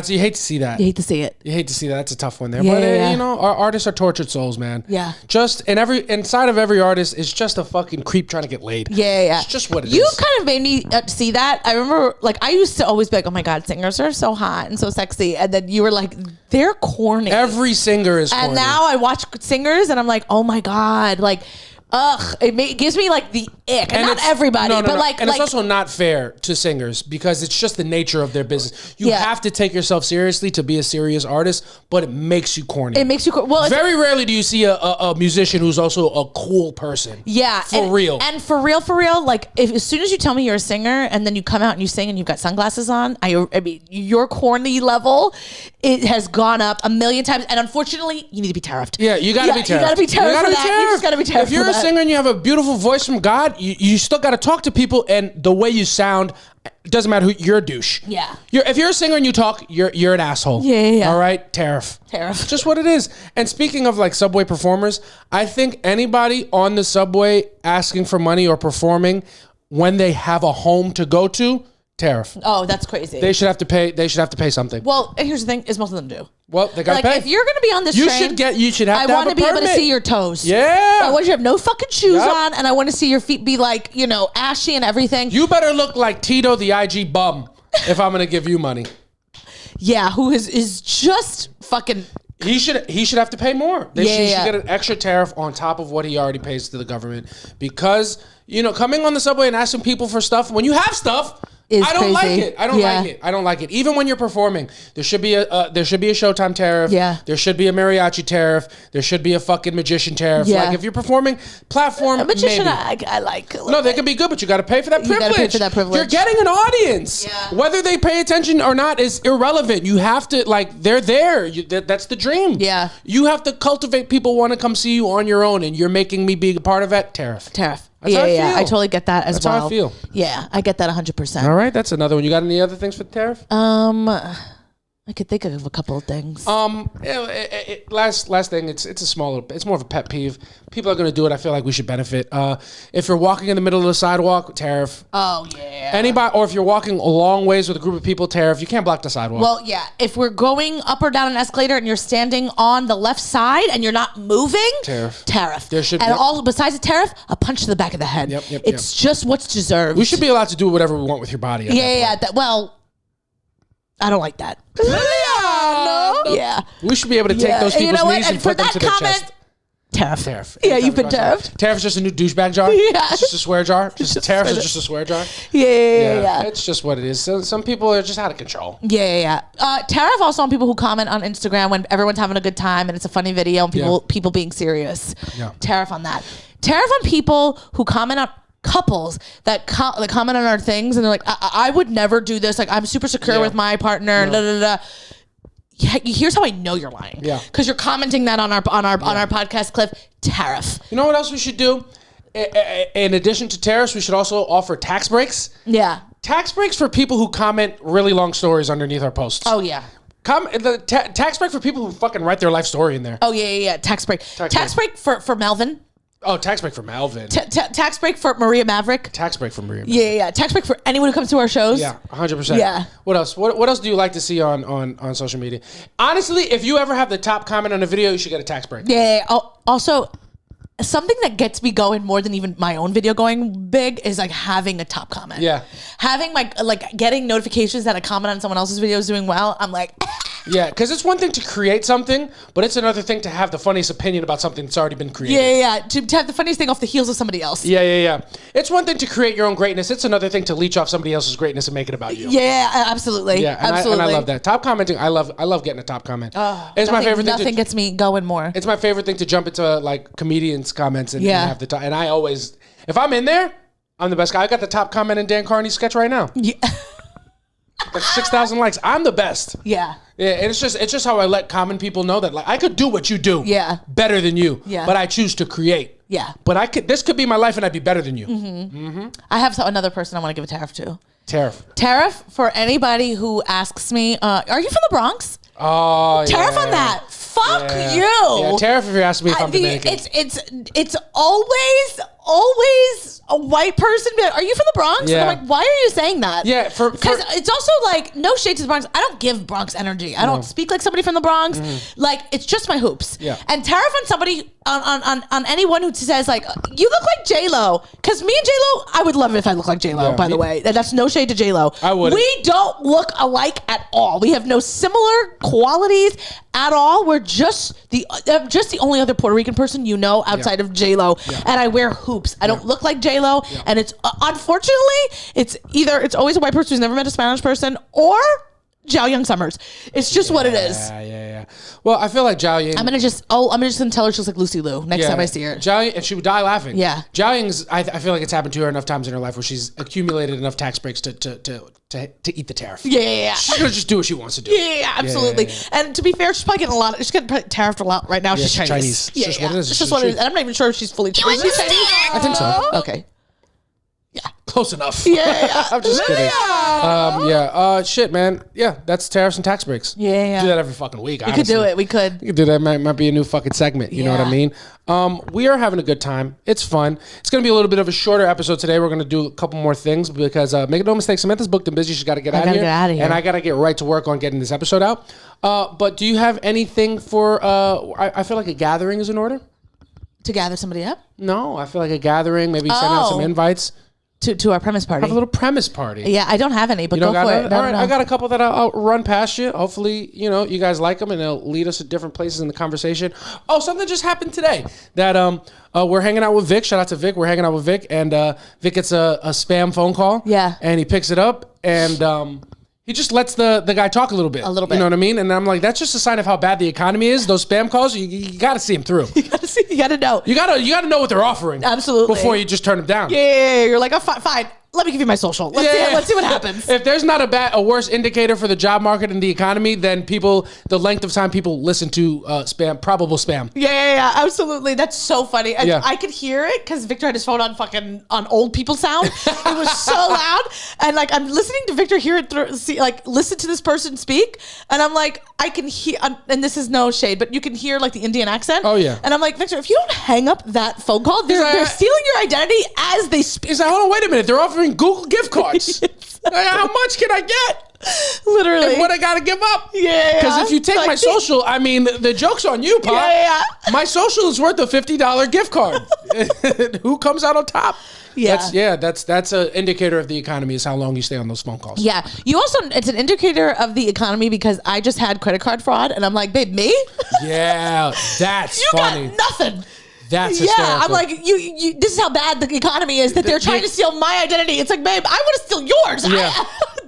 [SPEAKER 1] So you hate to see that.
[SPEAKER 2] You hate to see it.
[SPEAKER 1] You hate to see that. That's a tough one there.
[SPEAKER 2] Yeah,
[SPEAKER 1] But
[SPEAKER 2] yeah.
[SPEAKER 1] you know, our artists are tortured souls, man.
[SPEAKER 2] Yeah.
[SPEAKER 1] Just inside of every artist is just a fucking creep trying to get laid.
[SPEAKER 2] Yeah.
[SPEAKER 1] It's just what it is.
[SPEAKER 2] You kind of made me see that. I remember, like, I used to always be like, oh my God, singers are so hot and so sexy. And then you were like, they're corny.
[SPEAKER 1] Every singer is corny.
[SPEAKER 2] And now I watch singers and I'm like, oh my God, like, ugh, it gives me like the ick. And not everybody, but like,
[SPEAKER 1] and it's also not fair to singers because it's just the nature of their business. You have to take yourself seriously to be a serious artist, but it makes you corny.
[SPEAKER 2] It makes you well.
[SPEAKER 1] Very rarely do you see a musician who's also a cool person.
[SPEAKER 2] Yeah,
[SPEAKER 1] for real.
[SPEAKER 2] And for real, like as soon as you tell me you're a singer and then you come out and you sing and you've got sunglasses on, I mean your corny level, it has gone up a million times. And unfortunately, you need to be tariffed.
[SPEAKER 1] Yeah, you got to be tariffed.
[SPEAKER 2] You got to be tariffed for that. You just got to be tariffed.
[SPEAKER 1] If you're a singer and you have a beautiful voice from God, you still got to talk to people, and the way you sound, it doesn't matter who you're a douche.
[SPEAKER 2] Yeah.
[SPEAKER 1] If you're a singer and you talk, you're an asshole.
[SPEAKER 2] Yeah.
[SPEAKER 1] All right, tariff. Just what it is. And speaking of like subway performers, I think anybody on the subway asking for money or performing when they have a home to go to, tariff.
[SPEAKER 2] Oh, that's crazy.
[SPEAKER 1] They should have to pay. They should have to pay something.
[SPEAKER 2] Well, and here's the thing: is most of them do.
[SPEAKER 1] Well, they gotta pay.
[SPEAKER 2] If you're gonna be on this train,
[SPEAKER 1] you should have.
[SPEAKER 2] I want to be able to see your toes.
[SPEAKER 1] Yeah.
[SPEAKER 2] I want you to have no fucking shoes on, and I want to see your feet be like, ashy and everything.
[SPEAKER 1] You better look like Tito the IG bum if I'm gonna give you money.
[SPEAKER 2] Yeah, who is just fucking.
[SPEAKER 1] He should have to pay more. He should get an extra tariff on top of what he already pays to the government because coming on the subway and asking people for stuff when you have stuff. I don't like it. I don't like it. Even when you're performing, there should be a Showtime tariff.
[SPEAKER 2] Yeah.
[SPEAKER 1] There should be a mariachi tariff. There should be a fucking magician tariff.
[SPEAKER 2] Yeah.
[SPEAKER 1] Like if you're performing platform,
[SPEAKER 2] a magician,
[SPEAKER 1] maybe.
[SPEAKER 2] I like.
[SPEAKER 1] No, they can be good, but you got to pay for that privilege.
[SPEAKER 2] You got to pay for that privilege.
[SPEAKER 1] You're getting an audience.
[SPEAKER 2] Yeah.
[SPEAKER 1] Whether they pay attention or not is irrelevant. You have to they're there. That's the dream.
[SPEAKER 2] Yeah.
[SPEAKER 1] You have to cultivate people want to come see you on your own, and you're making me be a part of that tariff. That's how I feel.
[SPEAKER 2] I totally get that as well.
[SPEAKER 1] That's how I feel.
[SPEAKER 2] Yeah, I get that 100%.
[SPEAKER 1] All right, that's another one. You got any other things for the tariff?
[SPEAKER 2] I could think of a couple of things.
[SPEAKER 1] Last thing. It's more of a pet peeve. People are going to do it. I feel like we should benefit. If you're walking in the middle of the sidewalk, tariff.
[SPEAKER 2] Oh yeah.
[SPEAKER 1] Anybody, or if you're walking a long ways with a group of people, tariff. You can't block the sidewalk.
[SPEAKER 2] Well, yeah. If we're going up or down an escalator and you're standing on the left side and you're not moving,
[SPEAKER 1] tariff.
[SPEAKER 2] There should, and all besides a tariff, a punch to the back of the head.
[SPEAKER 1] Yep.
[SPEAKER 2] It's just what's deserved.
[SPEAKER 1] We should be allowed to do whatever we want with your body.
[SPEAKER 2] Well, I don't like that. No. Yeah.
[SPEAKER 1] We should be able to take those people's knees and put them to their chest.
[SPEAKER 2] Tariff. Yeah, you've been tariffed.
[SPEAKER 1] Tariff is just a new douchebag jar.
[SPEAKER 2] Yeah.
[SPEAKER 1] It's just a swear jar. Tariff is just a swear jar.
[SPEAKER 2] Yeah.
[SPEAKER 1] It's just what it is. Some people are just out of control.
[SPEAKER 2] Yeah. Tariff also on people who comment on Instagram when everyone's having a good time and it's a funny video and people being serious.
[SPEAKER 1] Yeah.
[SPEAKER 2] Tariff on that. Tariff on people who comment on couples that comment on our things and they're like, I would never do this. Like, I'm super secure with my partner. Yeah. Here's how I know you're lying.
[SPEAKER 1] Yeah.
[SPEAKER 2] Because you're commenting that on our podcast clip. Tariff.
[SPEAKER 1] You know what else we should do? In addition to tariffs, we should also offer tax breaks.
[SPEAKER 2] Yeah.
[SPEAKER 1] Tax breaks for people who comment really long stories underneath our posts.
[SPEAKER 2] Oh, yeah.
[SPEAKER 1] Tax break for people who fucking write their life story in there.
[SPEAKER 2] Oh, yeah. Tax break. Tax break for Melvin.
[SPEAKER 1] Oh, tax break for Melvin.
[SPEAKER 2] Tax break for Maria Maverick.
[SPEAKER 1] Tax break for Maria Maverick.
[SPEAKER 2] Yeah. Tax break for anyone who comes to our shows.
[SPEAKER 1] Yeah, 100%.
[SPEAKER 2] Yeah.
[SPEAKER 1] What else? What else do you like to see on social media? Honestly, if you ever have the top comment on a video, you should get a tax break.
[SPEAKER 2] Yeah. Also, something that gets me going more than even my own video going big is like having a top comment.
[SPEAKER 1] Yeah.
[SPEAKER 2] Having getting notifications that a comment on someone else's video is doing well. I'm like,
[SPEAKER 1] Yeah, because it's one thing to create something, but it's another thing to have the funniest opinion about something that's already been created.
[SPEAKER 2] Yeah. To have the funniest thing off the heels of somebody else.
[SPEAKER 1] Yeah. It's one thing to create your own greatness. It's another thing to leech off somebody else's greatness and make it about you.
[SPEAKER 2] Yeah, absolutely.
[SPEAKER 1] Yeah, and
[SPEAKER 2] absolutely.
[SPEAKER 1] I love that. Top commenting, I love getting a top comment. It's my favorite thing.
[SPEAKER 2] Nothing gets me going more.
[SPEAKER 1] It's my favorite thing to jump into like comedians' comments and have the top. And I always, if I'm in there, I'm the best guy. I got the top comment in Dan Carney's sketch right now.
[SPEAKER 2] Yeah.
[SPEAKER 1] Like 6,000 likes. I'm the best.
[SPEAKER 2] Yeah.
[SPEAKER 1] Yeah, and it's just how I let common people know that like I could do what you do.
[SPEAKER 2] Yeah.
[SPEAKER 1] Better than you.
[SPEAKER 2] Yeah.
[SPEAKER 1] But I choose to create.
[SPEAKER 2] Yeah.
[SPEAKER 1] But this could be my life and I'd be better than you.
[SPEAKER 2] I have another person I want to give a tariff to.
[SPEAKER 1] Tariff
[SPEAKER 2] for anybody who asks me, are you from the Bronx?
[SPEAKER 1] Oh,
[SPEAKER 2] Tariff on that. Fuck you.
[SPEAKER 1] Yeah, tariff if you're asking me if I'm Dominican.
[SPEAKER 2] It's always a white person. Are you from the Bronx?
[SPEAKER 1] Yeah.
[SPEAKER 2] And I'm like, why are you saying that?
[SPEAKER 1] Yeah,
[SPEAKER 2] because it's also like no shade to the Bronx. I don't give Bronx energy. I don't speak like somebody from the Bronx. Like it's just my hoops.
[SPEAKER 1] Yeah.
[SPEAKER 2] And tariff on somebody on anyone who says like you look like J-Lo. Because me and J-Lo, I would love it if I look like J-Lo. By the way, and that's no shade to J-Lo.
[SPEAKER 1] I would.
[SPEAKER 2] We don't look alike at all. We have no similar qualities at all. We're just the only other Puerto Rican person you know outside of J-Lo. Yeah. And I wear hoops. I don't look like J-Lo. Yeah. And it's unfortunately, it's always a white person who's never met a Spanish person or Zhao Young Summers. It's just what it is.
[SPEAKER 1] Yeah. Well, I feel like Zhao Yang.
[SPEAKER 2] I'm gonna just tell her she's like Lucy Liu next time I see her.
[SPEAKER 1] Zhao Yang, and she would die laughing.
[SPEAKER 2] Yeah.
[SPEAKER 1] Zhao Yang's. I feel like it's happened to her enough times in her life where she's accumulated enough tax breaks to eat the tariff.
[SPEAKER 2] Yeah.
[SPEAKER 1] She's gonna just do what she wants to do.
[SPEAKER 2] Yeah, absolutely. Yeah. And to be fair, she's probably getting a lot. She's getting tariffed a lot right now.
[SPEAKER 1] Yeah,
[SPEAKER 2] she's Chinese.
[SPEAKER 1] It's just what it is.
[SPEAKER 2] It's just what it is. And I'm not even sure if she's fully Chinese.
[SPEAKER 1] I think so.
[SPEAKER 2] Okay. Yeah.
[SPEAKER 1] Close enough.
[SPEAKER 2] Yeah.
[SPEAKER 1] I'm just kidding. Shit, man. Yeah, that's tariffs and tax breaks.
[SPEAKER 2] Yeah.
[SPEAKER 1] Do that every fucking week.
[SPEAKER 2] We could do it. We could.
[SPEAKER 1] You could do that. Might be a new fucking segment. You know what I mean? We are having a good time. It's fun. It's going to be a little bit of a shorter episode today. We're going to do a couple more things because, make no mistake, Samantha's booked and busy. She's got to get out of here. And I got to get right to work on getting this episode out. But do you have anything for, I feel like a gathering is in order?
[SPEAKER 2] To gather somebody up?
[SPEAKER 1] No, I feel like a gathering. Maybe send out some invites.
[SPEAKER 2] To our premise party.
[SPEAKER 1] Have a little premise party.
[SPEAKER 2] Yeah, I don't have any, but go for it.
[SPEAKER 1] All right, I got a couple that I'll run past you. Hopefully, you guys like them and they'll lead us to different places in the conversation. Oh, something just happened today that we're hanging out with Vic. Shout out to Vic. We're hanging out with Vic and Vic gets a spam phone call.
[SPEAKER 2] Yeah.
[SPEAKER 1] And he picks it up and he just lets the guy talk a little bit. You know what I mean? And I'm like, that's just a sign of how bad the economy is. Those spam calls, you got to see them through.
[SPEAKER 2] You got to know.
[SPEAKER 1] You got to know what they're offering.
[SPEAKER 2] Absolutely.
[SPEAKER 1] Before you just turn them down.
[SPEAKER 2] Yeah. You're like, oh, fine. Let me give you my social. Let's see what happens.
[SPEAKER 1] If there's not a worse indicator for the job market and the economy than the length of time people listen to probable spam.
[SPEAKER 2] Yeah, absolutely. That's so funny. I could hear it because Victor had his phone on old people sound. It was so loud. And like, I'm listening to Victor hear it listen to this person speak. And I'm like, I can hear, and this is no shade, but you can hear like the Indian accent.
[SPEAKER 1] Oh yeah.
[SPEAKER 2] And I'm like, Victor, if you don't hang up that phone call, they're stealing your identity as they speak.
[SPEAKER 1] He's like, hold on, wait a minute. They're offering Google gift cards. How much can I get?
[SPEAKER 2] Literally.
[SPEAKER 1] And what I gotta give up?
[SPEAKER 2] Yeah.
[SPEAKER 1] Because if you take my social, I mean, the joke's on you, Pop.
[SPEAKER 2] Yeah.
[SPEAKER 1] My social is worth a $50 gift card. Who comes out on top?
[SPEAKER 2] Yeah.
[SPEAKER 1] That's an indicator of the economy is how long you stay on those phone calls.
[SPEAKER 2] Yeah. It's an indicator of the economy because I just had credit card fraud and I'm like, babe, me?
[SPEAKER 1] Yeah, that's funny.
[SPEAKER 2] You got nothing.
[SPEAKER 1] That's hysterical.
[SPEAKER 2] I'm like, you. This is how bad the economy is that they're trying to steal my identity. It's like, babe, I want to steal yours.
[SPEAKER 1] Yeah.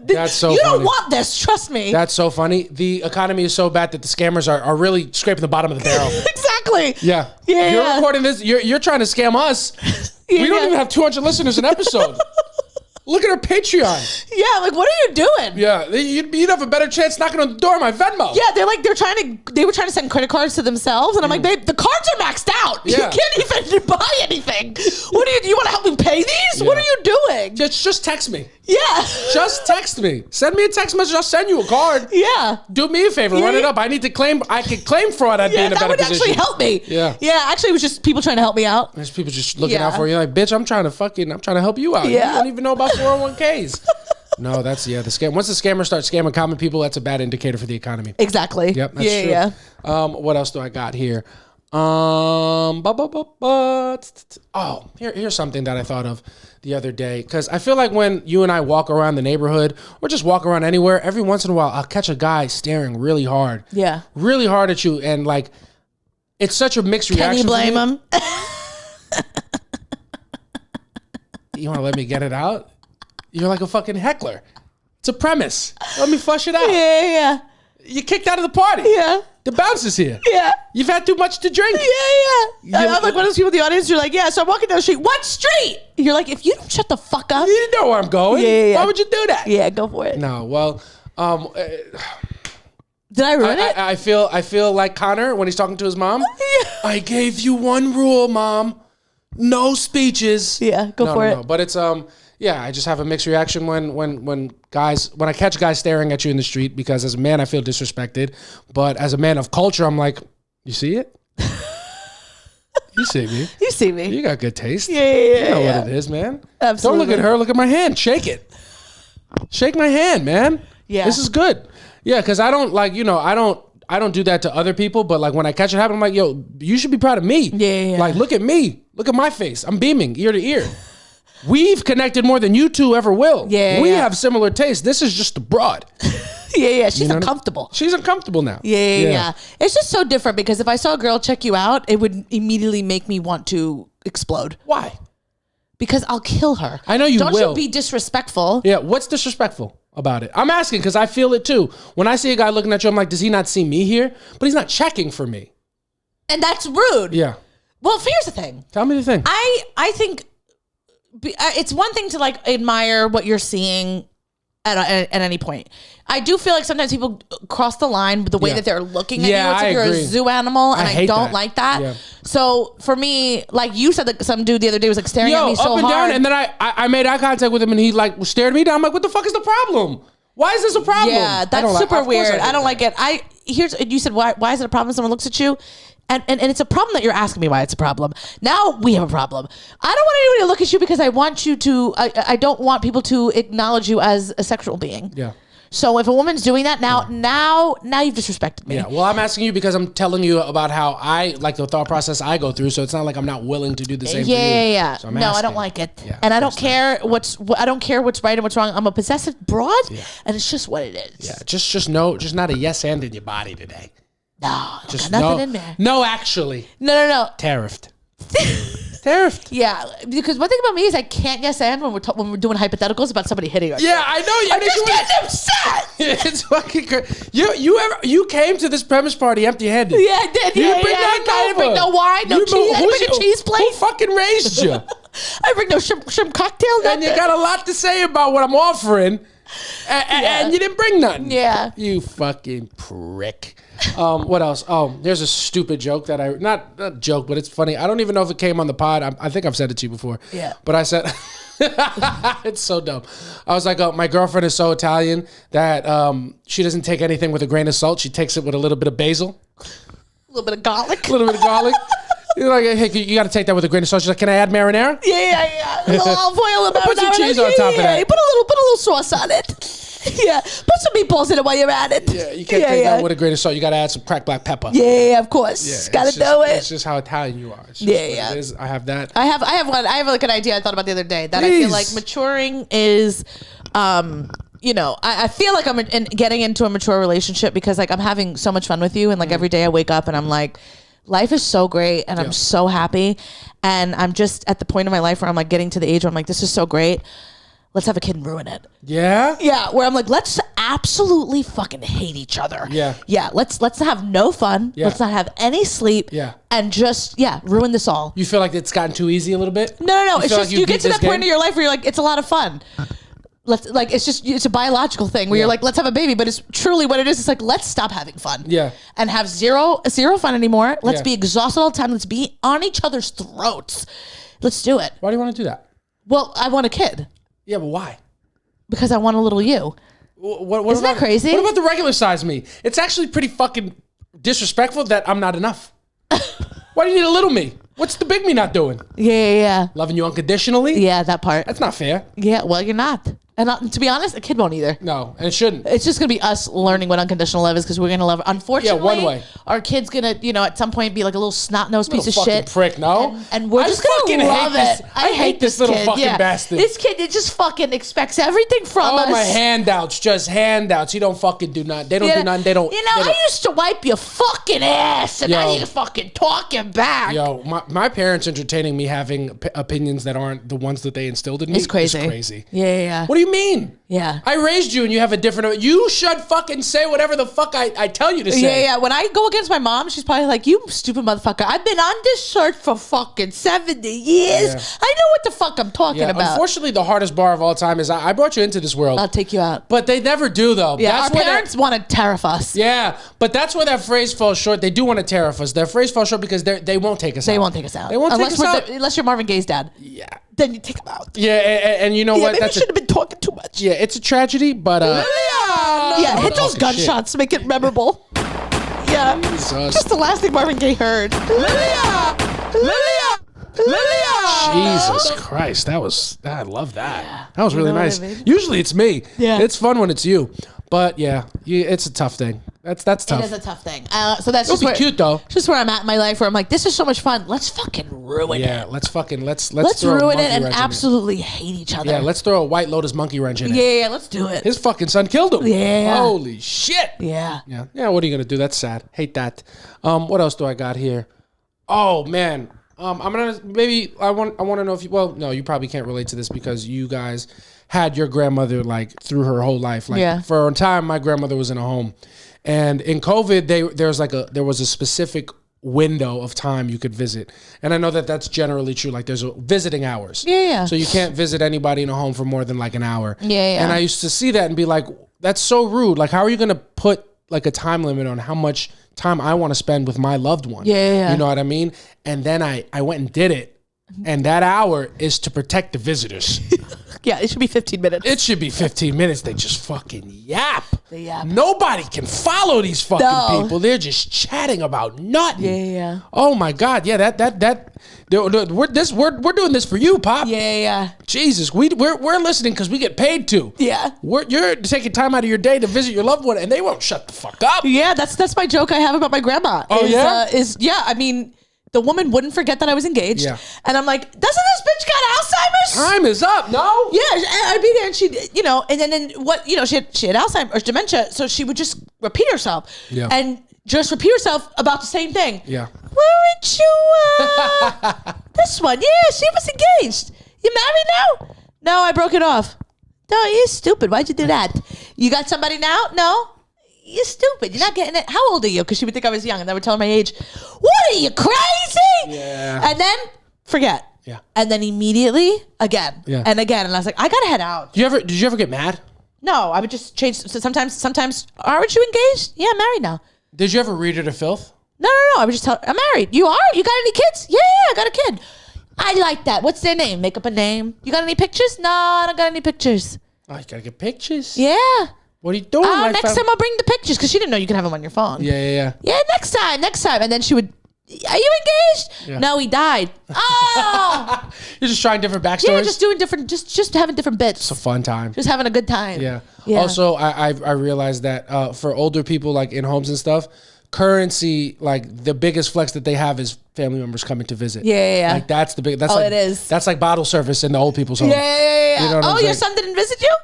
[SPEAKER 1] That's so
[SPEAKER 2] funny. You don't
[SPEAKER 1] funny.
[SPEAKER 2] want this. Trust me.
[SPEAKER 1] That's so funny. The economy is so bad that the scammers are really scraping the bottom of the barrel.
[SPEAKER 2] Exactly.
[SPEAKER 1] Yeah. You're recording this. You're trying to scam us. We don't even have 200 listeners an episode. Look at our Patreon.
[SPEAKER 2] Yeah, like what are you doing?
[SPEAKER 1] Yeah, you'd have a better chance knocking on the door of my Venmo.
[SPEAKER 2] Yeah, they were trying to send credit cards to themselves, and I'm like, babe, the cards are maxed out.
[SPEAKER 1] Yeah.
[SPEAKER 2] You can't even buy anything. What do you want to help me pay these?
[SPEAKER 1] Yeah.
[SPEAKER 2] What are you doing?
[SPEAKER 1] Just text me.
[SPEAKER 2] Yeah.
[SPEAKER 1] Just text me. Send me a text message. I'll send you a card.
[SPEAKER 2] Yeah.
[SPEAKER 1] Do me a favor. Run it up. I could claim fraud. I'd be in a better position.
[SPEAKER 2] That would actually help me.
[SPEAKER 1] Yeah.
[SPEAKER 2] Yeah. Actually, it was just people trying to help me out.
[SPEAKER 1] There's people just looking out for you. Like, bitch, I'm trying to help you out.
[SPEAKER 2] Yeah.
[SPEAKER 1] You don't even know about 401ks. No, that's the scam. Once the scammers start scamming common people, that's a bad indicator for the economy.
[SPEAKER 2] Exactly.
[SPEAKER 1] Yep. That's true. Yeah. What else do I got here? Oh, here's something that I thought of the other day. Because I feel like when you and I walk around the neighborhood or just walk around anywhere, every once in a while, I'll catch a guy staring really hard.
[SPEAKER 2] Yeah.
[SPEAKER 1] Really hard at you. And like, it's such a mixed reaction.
[SPEAKER 2] Can you blame him?
[SPEAKER 1] You want to let me get it out? You're like a fucking heckler. It's a premise. Let me flush it out.
[SPEAKER 2] Yeah.
[SPEAKER 1] You kicked out of the party.
[SPEAKER 2] Yeah.
[SPEAKER 1] The bounce is here.
[SPEAKER 2] Yeah.
[SPEAKER 1] You've had too much to drink.
[SPEAKER 2] Yeah. I'm like one of those people in the audience. You're like, yeah. So I'm walking down the street. What street? You're like, if you don't shut the fuck up.
[SPEAKER 1] You know where I'm going.
[SPEAKER 2] Yeah.
[SPEAKER 1] Why would you do that?
[SPEAKER 2] Yeah, go for it.
[SPEAKER 1] No. Well,
[SPEAKER 2] did I ruin it?
[SPEAKER 1] I feel like Connor when he's talking to his mom. I gave you one rule, Mom. No speeches.
[SPEAKER 2] Yeah, go for it.
[SPEAKER 1] No. But it's yeah, I just have a mixed reaction when I catch guys staring at you in the street, because as a man I feel disrespected, but as a man of culture I'm like, you see it? You see me.
[SPEAKER 2] You see me.
[SPEAKER 1] You got good taste.
[SPEAKER 2] Yeah.
[SPEAKER 1] You know what it is, man.
[SPEAKER 2] Absolutely.
[SPEAKER 1] Don't look at her, look at my hand. Shake it. Shake my hand, man.
[SPEAKER 2] Yeah.
[SPEAKER 1] This is good. Yeah, because I don't like, I don't do that to other people, but like when I catch it happen, I'm like, yo, you should be proud of me.
[SPEAKER 2] Yeah.
[SPEAKER 1] Like, look at me. Look at my face. I'm beaming ear to ear. We've connected more than you two ever will.
[SPEAKER 2] Yeah.
[SPEAKER 1] We have similar tastes. This is just a broad.
[SPEAKER 2] Yeah. She's uncomfortable.
[SPEAKER 1] She's uncomfortable now.
[SPEAKER 2] Yeah. It's just so different, because if I saw a girl check you out, it would immediately make me want to explode.
[SPEAKER 1] Why?
[SPEAKER 2] Because I'll kill her.
[SPEAKER 1] I know you will.
[SPEAKER 2] Don't you be disrespectful.
[SPEAKER 1] Yeah, what's disrespectful about it? I'm asking because I feel it too. When I see a guy looking at you, I'm like, does he not see me here? But he's not checking for me.
[SPEAKER 2] And that's rude.
[SPEAKER 1] Yeah.
[SPEAKER 2] Well, here's the thing.
[SPEAKER 1] Tell me the thing.
[SPEAKER 2] I think it's one thing to like admire what you're seeing at any point. I do feel like sometimes people cross the line with the way that they're looking at you. It's like you're a zoo animal, and I don't like that. Yeah. So for me, like you said, that some dude the other day was like staring at me so
[SPEAKER 1] up and
[SPEAKER 2] hard.
[SPEAKER 1] down, and then I made eye contact with him, and he like stared me down. I'm like, what the fuck is the problem? Why is this a problem?
[SPEAKER 2] Yeah, that's super weird. I don't like it. You said why is it a problem when someone looks at you? And it's a problem that you're asking me why it's a problem. Now we have a problem. I don't want anybody to look at you because I want you to. I don't want people to acknowledge you as a sexual being.
[SPEAKER 1] Yeah.
[SPEAKER 2] So if a woman's doing that now you've disrespected me.
[SPEAKER 1] Yeah. Well, I'm asking you because I'm telling you about how I like the thought process I go through. So it's not like I'm not willing to do the same.
[SPEAKER 2] Yeah.
[SPEAKER 1] So
[SPEAKER 2] no, I don't like it, and I don't care what's right and what's wrong. I'm a possessive broad, and it's just what it is.
[SPEAKER 1] Yeah. Just not a yes and in your body today.
[SPEAKER 2] No, just got nothing in there.
[SPEAKER 1] No, actually.
[SPEAKER 2] No.
[SPEAKER 1] Tariffed. Tariffed.
[SPEAKER 2] Yeah, because one thing about me is I can't yes and when we're doing hypotheticals about somebody hitting us.
[SPEAKER 1] Yeah, I know.
[SPEAKER 2] I'm just getting upset.
[SPEAKER 1] It's fucking crazy. You came to this premise party empty-handed.
[SPEAKER 2] Yeah, I did.
[SPEAKER 1] You didn't bring
[SPEAKER 2] I didn't bring no wine, no cheese. I didn't bring a cheese plate.
[SPEAKER 1] Who fucking raised you?
[SPEAKER 2] I bring no shrimp cocktail.
[SPEAKER 1] And you got a lot to say about what I'm offering, and you didn't bring nothing.
[SPEAKER 2] Yeah.
[SPEAKER 1] You fucking prick. What else? Oh, there's a stupid joke that not joke, but it's funny. I don't even know if it came on the pod. I think I've said it to you before.
[SPEAKER 2] Yeah.
[SPEAKER 1] But I said, it's so dumb. I was like, my girlfriend is so Italian that she doesn't take anything with a grain of salt. She takes it with a little bit of basil.
[SPEAKER 2] A little bit of garlic.
[SPEAKER 1] A little bit of garlic. You're like, hey, you got to take that with a grain of salt. She's like, can I add marinara?
[SPEAKER 2] Yeah. A little olive oil and marinara.
[SPEAKER 1] Put some cheese on top of that.
[SPEAKER 2] Put a little sauce on it. Yeah, put some meatballs in it while you're at it.
[SPEAKER 1] Yeah, you can't take that with a grain of salt. You got to add some cracked black pepper.
[SPEAKER 2] Yeah, of course.
[SPEAKER 1] Yeah,
[SPEAKER 2] got to do it.
[SPEAKER 1] It's just how Italian you are. It's just
[SPEAKER 2] yeah.
[SPEAKER 1] It is. I have that.
[SPEAKER 2] I have like an idea I thought about the other day that I feel like maturing is, I feel like I'm getting into a mature relationship because like I'm having so much fun with you, and like every day I wake up and I'm like, life is so great and I'm so happy, and I'm just at the point in my life where I'm like getting to the age where I'm like, this is so great. Let's have a kid and ruin it.
[SPEAKER 1] Yeah?
[SPEAKER 2] Yeah, where I'm like, let's absolutely fucking hate each other.
[SPEAKER 1] Yeah.
[SPEAKER 2] Yeah, let's have no fun. Yeah. Let's not have any sleep.
[SPEAKER 1] Yeah.
[SPEAKER 2] And just, ruin this all.
[SPEAKER 1] You feel like it's gotten too easy a little bit?
[SPEAKER 2] No. It's just, you get to that point in your life where you're like, it's a lot of fun. It's a biological thing where you're like, let's have a baby, but it's truly what it is. It's like, let's stop having fun.
[SPEAKER 1] Yeah.
[SPEAKER 2] And have zero fun anymore. Let's be exhausted all the time. Let's be on each other's throats. Let's do it.
[SPEAKER 1] Why do you want to do that?
[SPEAKER 2] Well, I want a kid.
[SPEAKER 1] Yeah, but why?
[SPEAKER 2] Because I want a little you. Isn't that crazy?
[SPEAKER 1] What about the regular size me? It's actually pretty fucking disrespectful that I'm not enough. Why do you need a little me? What's the big me not doing?
[SPEAKER 2] Yeah.
[SPEAKER 1] Loving you unconditionally?
[SPEAKER 2] Yeah, that part.
[SPEAKER 1] That's not fair.
[SPEAKER 2] Yeah, well, you're not. And to be honest, a kid won't either.
[SPEAKER 1] No, and it shouldn't.
[SPEAKER 2] It's just gonna be us learning what unconditional love is because we're gonna love. Unfortunately,
[SPEAKER 1] one way.
[SPEAKER 2] Our kid's gonna, at some point be like a little snot-nosed piece of
[SPEAKER 1] fucking
[SPEAKER 2] shit.
[SPEAKER 1] Prick, no.
[SPEAKER 2] And we're just gonna love it.
[SPEAKER 1] I hate this little
[SPEAKER 2] kid.
[SPEAKER 1] fucking bastard.
[SPEAKER 2] This kid, it just fucking expects everything from us.
[SPEAKER 1] Oh, my handouts, just handouts. You don't fucking do nothing. They don't do nothing. They don't.
[SPEAKER 2] I used to wipe your fucking ass, and now you're fucking talking back.
[SPEAKER 1] Yo, my parents entertaining me having opinions that aren't the ones that they instilled in me.
[SPEAKER 2] It's crazy.
[SPEAKER 1] It's crazy.
[SPEAKER 2] Yeah.
[SPEAKER 1] What do you mean?
[SPEAKER 2] Yeah.
[SPEAKER 1] I raised you and you have a different... You should fucking say whatever the fuck I tell you to say.
[SPEAKER 2] Yeah. When I go against my mom, she's probably like, you stupid motherfucker. I've been on this search for fucking 70 years. Yeah. I know what the fuck I'm talking about.
[SPEAKER 1] Unfortunately, the hardest bar of all time is I brought you into this world.
[SPEAKER 2] I'll take you out.
[SPEAKER 1] But they never do, though.
[SPEAKER 2] Yeah, our parents want to tariff us.
[SPEAKER 1] Yeah, but that's where that phrase falls short. They do want to tariff us. Their phrase falls short because they won't take us out.
[SPEAKER 2] They won't take us out.
[SPEAKER 1] They won't take us out.
[SPEAKER 2] Unless you're Marvin Gaye's dad.
[SPEAKER 1] Yeah.
[SPEAKER 2] Then you take them out.
[SPEAKER 1] Yeah, and you know what?
[SPEAKER 2] Maybe you should have been talking too much.
[SPEAKER 1] Yeah, it's a tragedy, but...
[SPEAKER 2] hit those gunshots. Make it memorable. Yeah.
[SPEAKER 1] Jesus.
[SPEAKER 2] Just the last thing Marvin Gaye heard.
[SPEAKER 1] Jesus Christ, I love that. Yeah. That was really nice. I mean? Usually it's me.
[SPEAKER 2] Yeah.
[SPEAKER 1] It's fun when it's you. But yeah, it's a tough thing. That's tough.
[SPEAKER 2] It is a tough thing. So that's
[SPEAKER 1] just cute though.
[SPEAKER 2] Just where I'm at in my life, where I'm like, this is so much fun. Let's fucking ruin it.
[SPEAKER 1] Yeah, let's
[SPEAKER 2] ruin it and absolutely hate each other.
[SPEAKER 1] Yeah, let's throw a White Lotus monkey wrench in it.
[SPEAKER 2] Yeah, let's do it.
[SPEAKER 1] His fucking son killed him.
[SPEAKER 2] Yeah.
[SPEAKER 1] Holy shit.
[SPEAKER 2] Yeah.
[SPEAKER 1] Yeah. What are you gonna do? That's sad. Hate that. What else do I got here? Oh man. I'm gonna I want to know if you probably can't relate to this because you guys had your grandmother like through her whole life. Like for a time, my grandmother was in a home, and in COVID, there was a specific window of time you could visit, and I know that that's generally true. Like there's visiting hours.
[SPEAKER 2] Yeah.
[SPEAKER 1] So you can't visit anybody in a home for more than like an hour.
[SPEAKER 2] Yeah.
[SPEAKER 1] And I used to see that and be like, that's so rude. Like, how are you gonna put like a time limit on how much time I want to spend with my loved one?
[SPEAKER 2] Yeah.
[SPEAKER 1] You know what I mean? And then I went and did it. And that hour is to protect the visitors.
[SPEAKER 2] Yeah, it should be 15 minutes.
[SPEAKER 1] It should be 15 minutes. They just fucking yap.
[SPEAKER 2] They yap.
[SPEAKER 1] Nobody can follow these fucking people. They're just chatting about nothing.
[SPEAKER 2] Yeah.
[SPEAKER 1] Oh my God. Yeah, we're doing this for you, Pop.
[SPEAKER 2] Yeah.
[SPEAKER 1] Jesus, we're listening because we get paid to.
[SPEAKER 2] Yeah.
[SPEAKER 1] You're taking time out of your day to visit your loved one, and they won't shut the fuck up.
[SPEAKER 2] Yeah, that's my joke I have about my grandma.
[SPEAKER 1] Oh,
[SPEAKER 2] I mean, the woman wouldn't forget that I was engaged. Yeah. And I'm like, doesn't this bitch got Alzheimer's?
[SPEAKER 1] Time is up, no?
[SPEAKER 2] Yeah, I'd be there and she'd, and then what, she had Alzheimer's or dementia, so she would just repeat herself.
[SPEAKER 1] Yeah.
[SPEAKER 2] And just repeat herself about the same thing.
[SPEAKER 1] Yeah.
[SPEAKER 2] Weren't you, this one? Yeah, she was engaged. You married now? No, I broke it off. No, you're stupid. Why'd you do that? You got somebody now? No. You're stupid. You're not getting it. How old are you? Because she would think I was young, and I would tell her my age. What are you, crazy?
[SPEAKER 1] Yeah.
[SPEAKER 2] And then forget.
[SPEAKER 1] Yeah.
[SPEAKER 2] And then immediately again.
[SPEAKER 1] Yeah.
[SPEAKER 2] And again. And I was like, I gotta head out.
[SPEAKER 1] Did you ever get mad?
[SPEAKER 2] No, I would just change. So sometimes, aren't you engaged? Yeah, I'm married now.
[SPEAKER 1] Did you ever read her to filth?
[SPEAKER 2] No. I would just tell her, I'm married. You are? You got any kids? Yeah, I got a kid. I like that. What's their name? Make up a name. You got any pictures? No, I don't got any pictures.
[SPEAKER 1] Oh, you gotta get pictures.
[SPEAKER 2] Yeah.
[SPEAKER 1] What are you doing?
[SPEAKER 2] Next time I'll bring the pictures because she didn't know you could have them on your phone.
[SPEAKER 1] Yeah.
[SPEAKER 2] Yeah, next time. And then she would, are you engaged? Yeah. No, he died. Oh.
[SPEAKER 1] You're just trying different backstories?
[SPEAKER 2] Yeah, just doing different, just having different bits.
[SPEAKER 1] It's a fun time.
[SPEAKER 2] Just having a good time.
[SPEAKER 1] Yeah. Also, I realized that for older people like in homes and stuff, currency, like the biggest flex that they have is family members coming to visit.
[SPEAKER 2] Yeah.
[SPEAKER 1] Like that's the big, that's
[SPEAKER 2] it is.
[SPEAKER 1] That's like bottle service in the old people's home.
[SPEAKER 2] Yeah.
[SPEAKER 1] You know what I'm
[SPEAKER 2] your
[SPEAKER 1] saying?
[SPEAKER 2] son didn't visit you?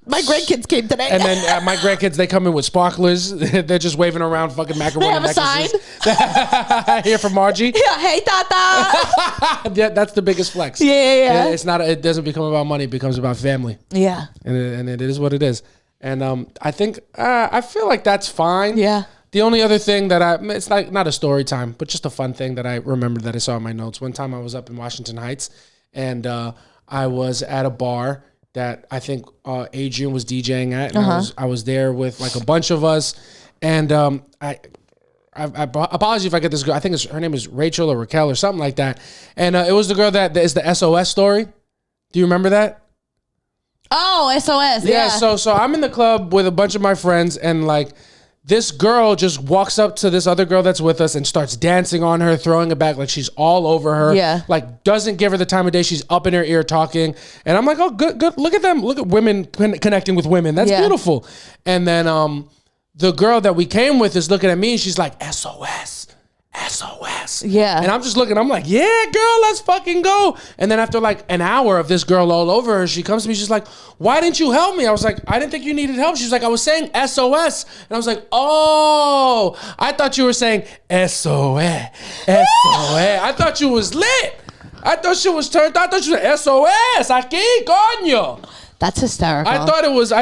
[SPEAKER 2] My grandkids came today.
[SPEAKER 1] And then my grandkids, they come in with sparklers. They're just waving around fucking macaroni
[SPEAKER 2] necklaces. They have
[SPEAKER 1] a sign. Here from Margie.
[SPEAKER 2] Yeah, hey, Tata.
[SPEAKER 1] Yeah, that's the biggest flex.
[SPEAKER 2] Yeah.
[SPEAKER 1] It's not. It doesn't become about money. It becomes about family.
[SPEAKER 2] Yeah.
[SPEAKER 1] And it is what it is. And I think I feel like that's fine.
[SPEAKER 2] Yeah.
[SPEAKER 1] The only other thing that it's like not a story time, but just a fun thing that I remembered that I saw in my notes. One time I was up in Washington Heights, and I was at a bar that I think Adrian was DJing at, and I was there with like a bunch of us, and I apologize if I get this girl. I think her name is Rachel or Raquel or something like that, and it was the girl that is the SOS story. Do you remember that?
[SPEAKER 2] Oh, SOS. Yeah.
[SPEAKER 1] So I'm in the club with a bunch of my friends, and like this girl just walks up to this other girl that's with us and starts dancing on her, throwing it back like she's all over her.
[SPEAKER 2] Yeah.
[SPEAKER 1] Like doesn't give her the time of day. She's up in her ear talking. And I'm like, oh, good. Look at them. Look at women connecting with women. That's beautiful. And then the girl that we came with is looking at me and she's like, SOS.
[SPEAKER 2] Yeah.
[SPEAKER 1] And I'm just looking, I'm like, yeah, girl, let's fucking go. And then after like an hour of this girl all over her, she comes to me, she's like, why didn't you help me? I was like, I didn't think you needed help. She's like, I was saying SOS. And I was like, oh, I thought you were saying SOS. I thought you was lit. I thought she was turned. I thought you was SOS. Aquí, coño.
[SPEAKER 2] That's hysterical.
[SPEAKER 1] I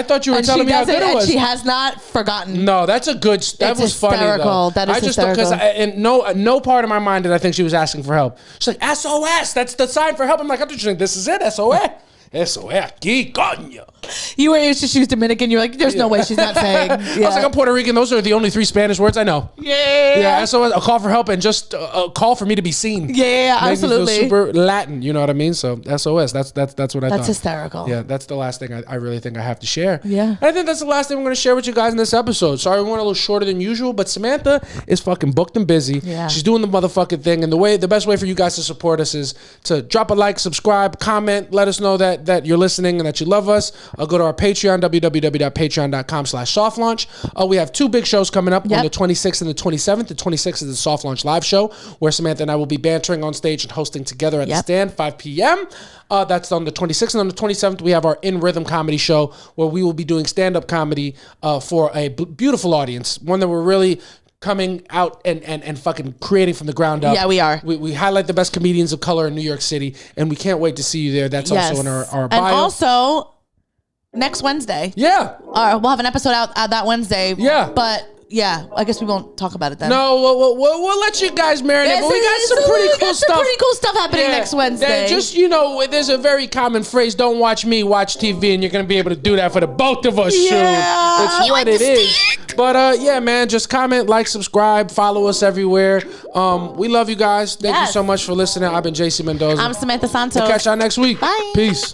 [SPEAKER 1] thought you were telling me how good it was.
[SPEAKER 2] And she has not forgotten.
[SPEAKER 1] No, that's a good. That was funny though.
[SPEAKER 2] That is hysterical.
[SPEAKER 1] Because no part of my mind did I think she was asking for help. She's like SOS. That's the sign for help. I'm like, I thought you were this is it. SOS. Eso es aquí, coño.
[SPEAKER 2] You were used to she was Dominican. You're like, there's no way she's not saying. Yeah.
[SPEAKER 1] I was like, I'm Puerto Rican. Those are the only 3 Spanish words I know. Yeah. SOS, a call for help and just a call for me to be seen.
[SPEAKER 2] Yeah, absolutely.
[SPEAKER 1] Me feel super Latin. You know what I mean? So SOS. That's what I thought.
[SPEAKER 2] That's hysterical.
[SPEAKER 1] Yeah, that's the last thing I really think I have to share.
[SPEAKER 2] Yeah.
[SPEAKER 1] And I think that's the last thing we're going to share with you guys in this episode. Sorry, we went a little shorter than usual, but Samantha is fucking booked and busy.
[SPEAKER 2] Yeah.
[SPEAKER 1] She's doing the motherfucking thing. And the best way for you guys to support us is to drop a like, subscribe, comment, let us know that you're listening and that you love us. Go to our Patreon, www.patreon.com/softlaunch. We have 2 big shows coming up on the 26th and the 27th. The 26th is the Soft Launch live show where Samantha and I will be bantering on stage and hosting together at the stand, 5 p.m. That's on the 26th. And on the 27th, we have our In Rhythm comedy show where we will be doing stand-up comedy for a beautiful audience, one that we're really coming out and fucking creating from the ground up.
[SPEAKER 2] Yeah, we are.
[SPEAKER 1] We highlight the best comedians of color in New York City, and we can't wait to see you there. That's also in our bio.
[SPEAKER 2] And also, next Wednesday.
[SPEAKER 1] Yeah.
[SPEAKER 2] We'll have an episode out that Wednesday.
[SPEAKER 1] Yeah.
[SPEAKER 2] But, yeah, I guess we won't talk about it then.
[SPEAKER 1] No, we'll let you guys marinate, but we got some pretty cool stuff.
[SPEAKER 2] Pretty cool stuff happening next Wednesday.
[SPEAKER 1] Just, there's a very common phrase, don't watch me, watch TV, and you're going to be able to do that for the both of us soon. It's what it is. But, yeah, man, just comment, like, subscribe, follow us everywhere. We love you guys. Thank you so much for listening. I've been JC Mendoza.
[SPEAKER 2] I'm Samantha Santos.
[SPEAKER 1] We'll catch y'all next week.
[SPEAKER 2] Bye.
[SPEAKER 1] Peace.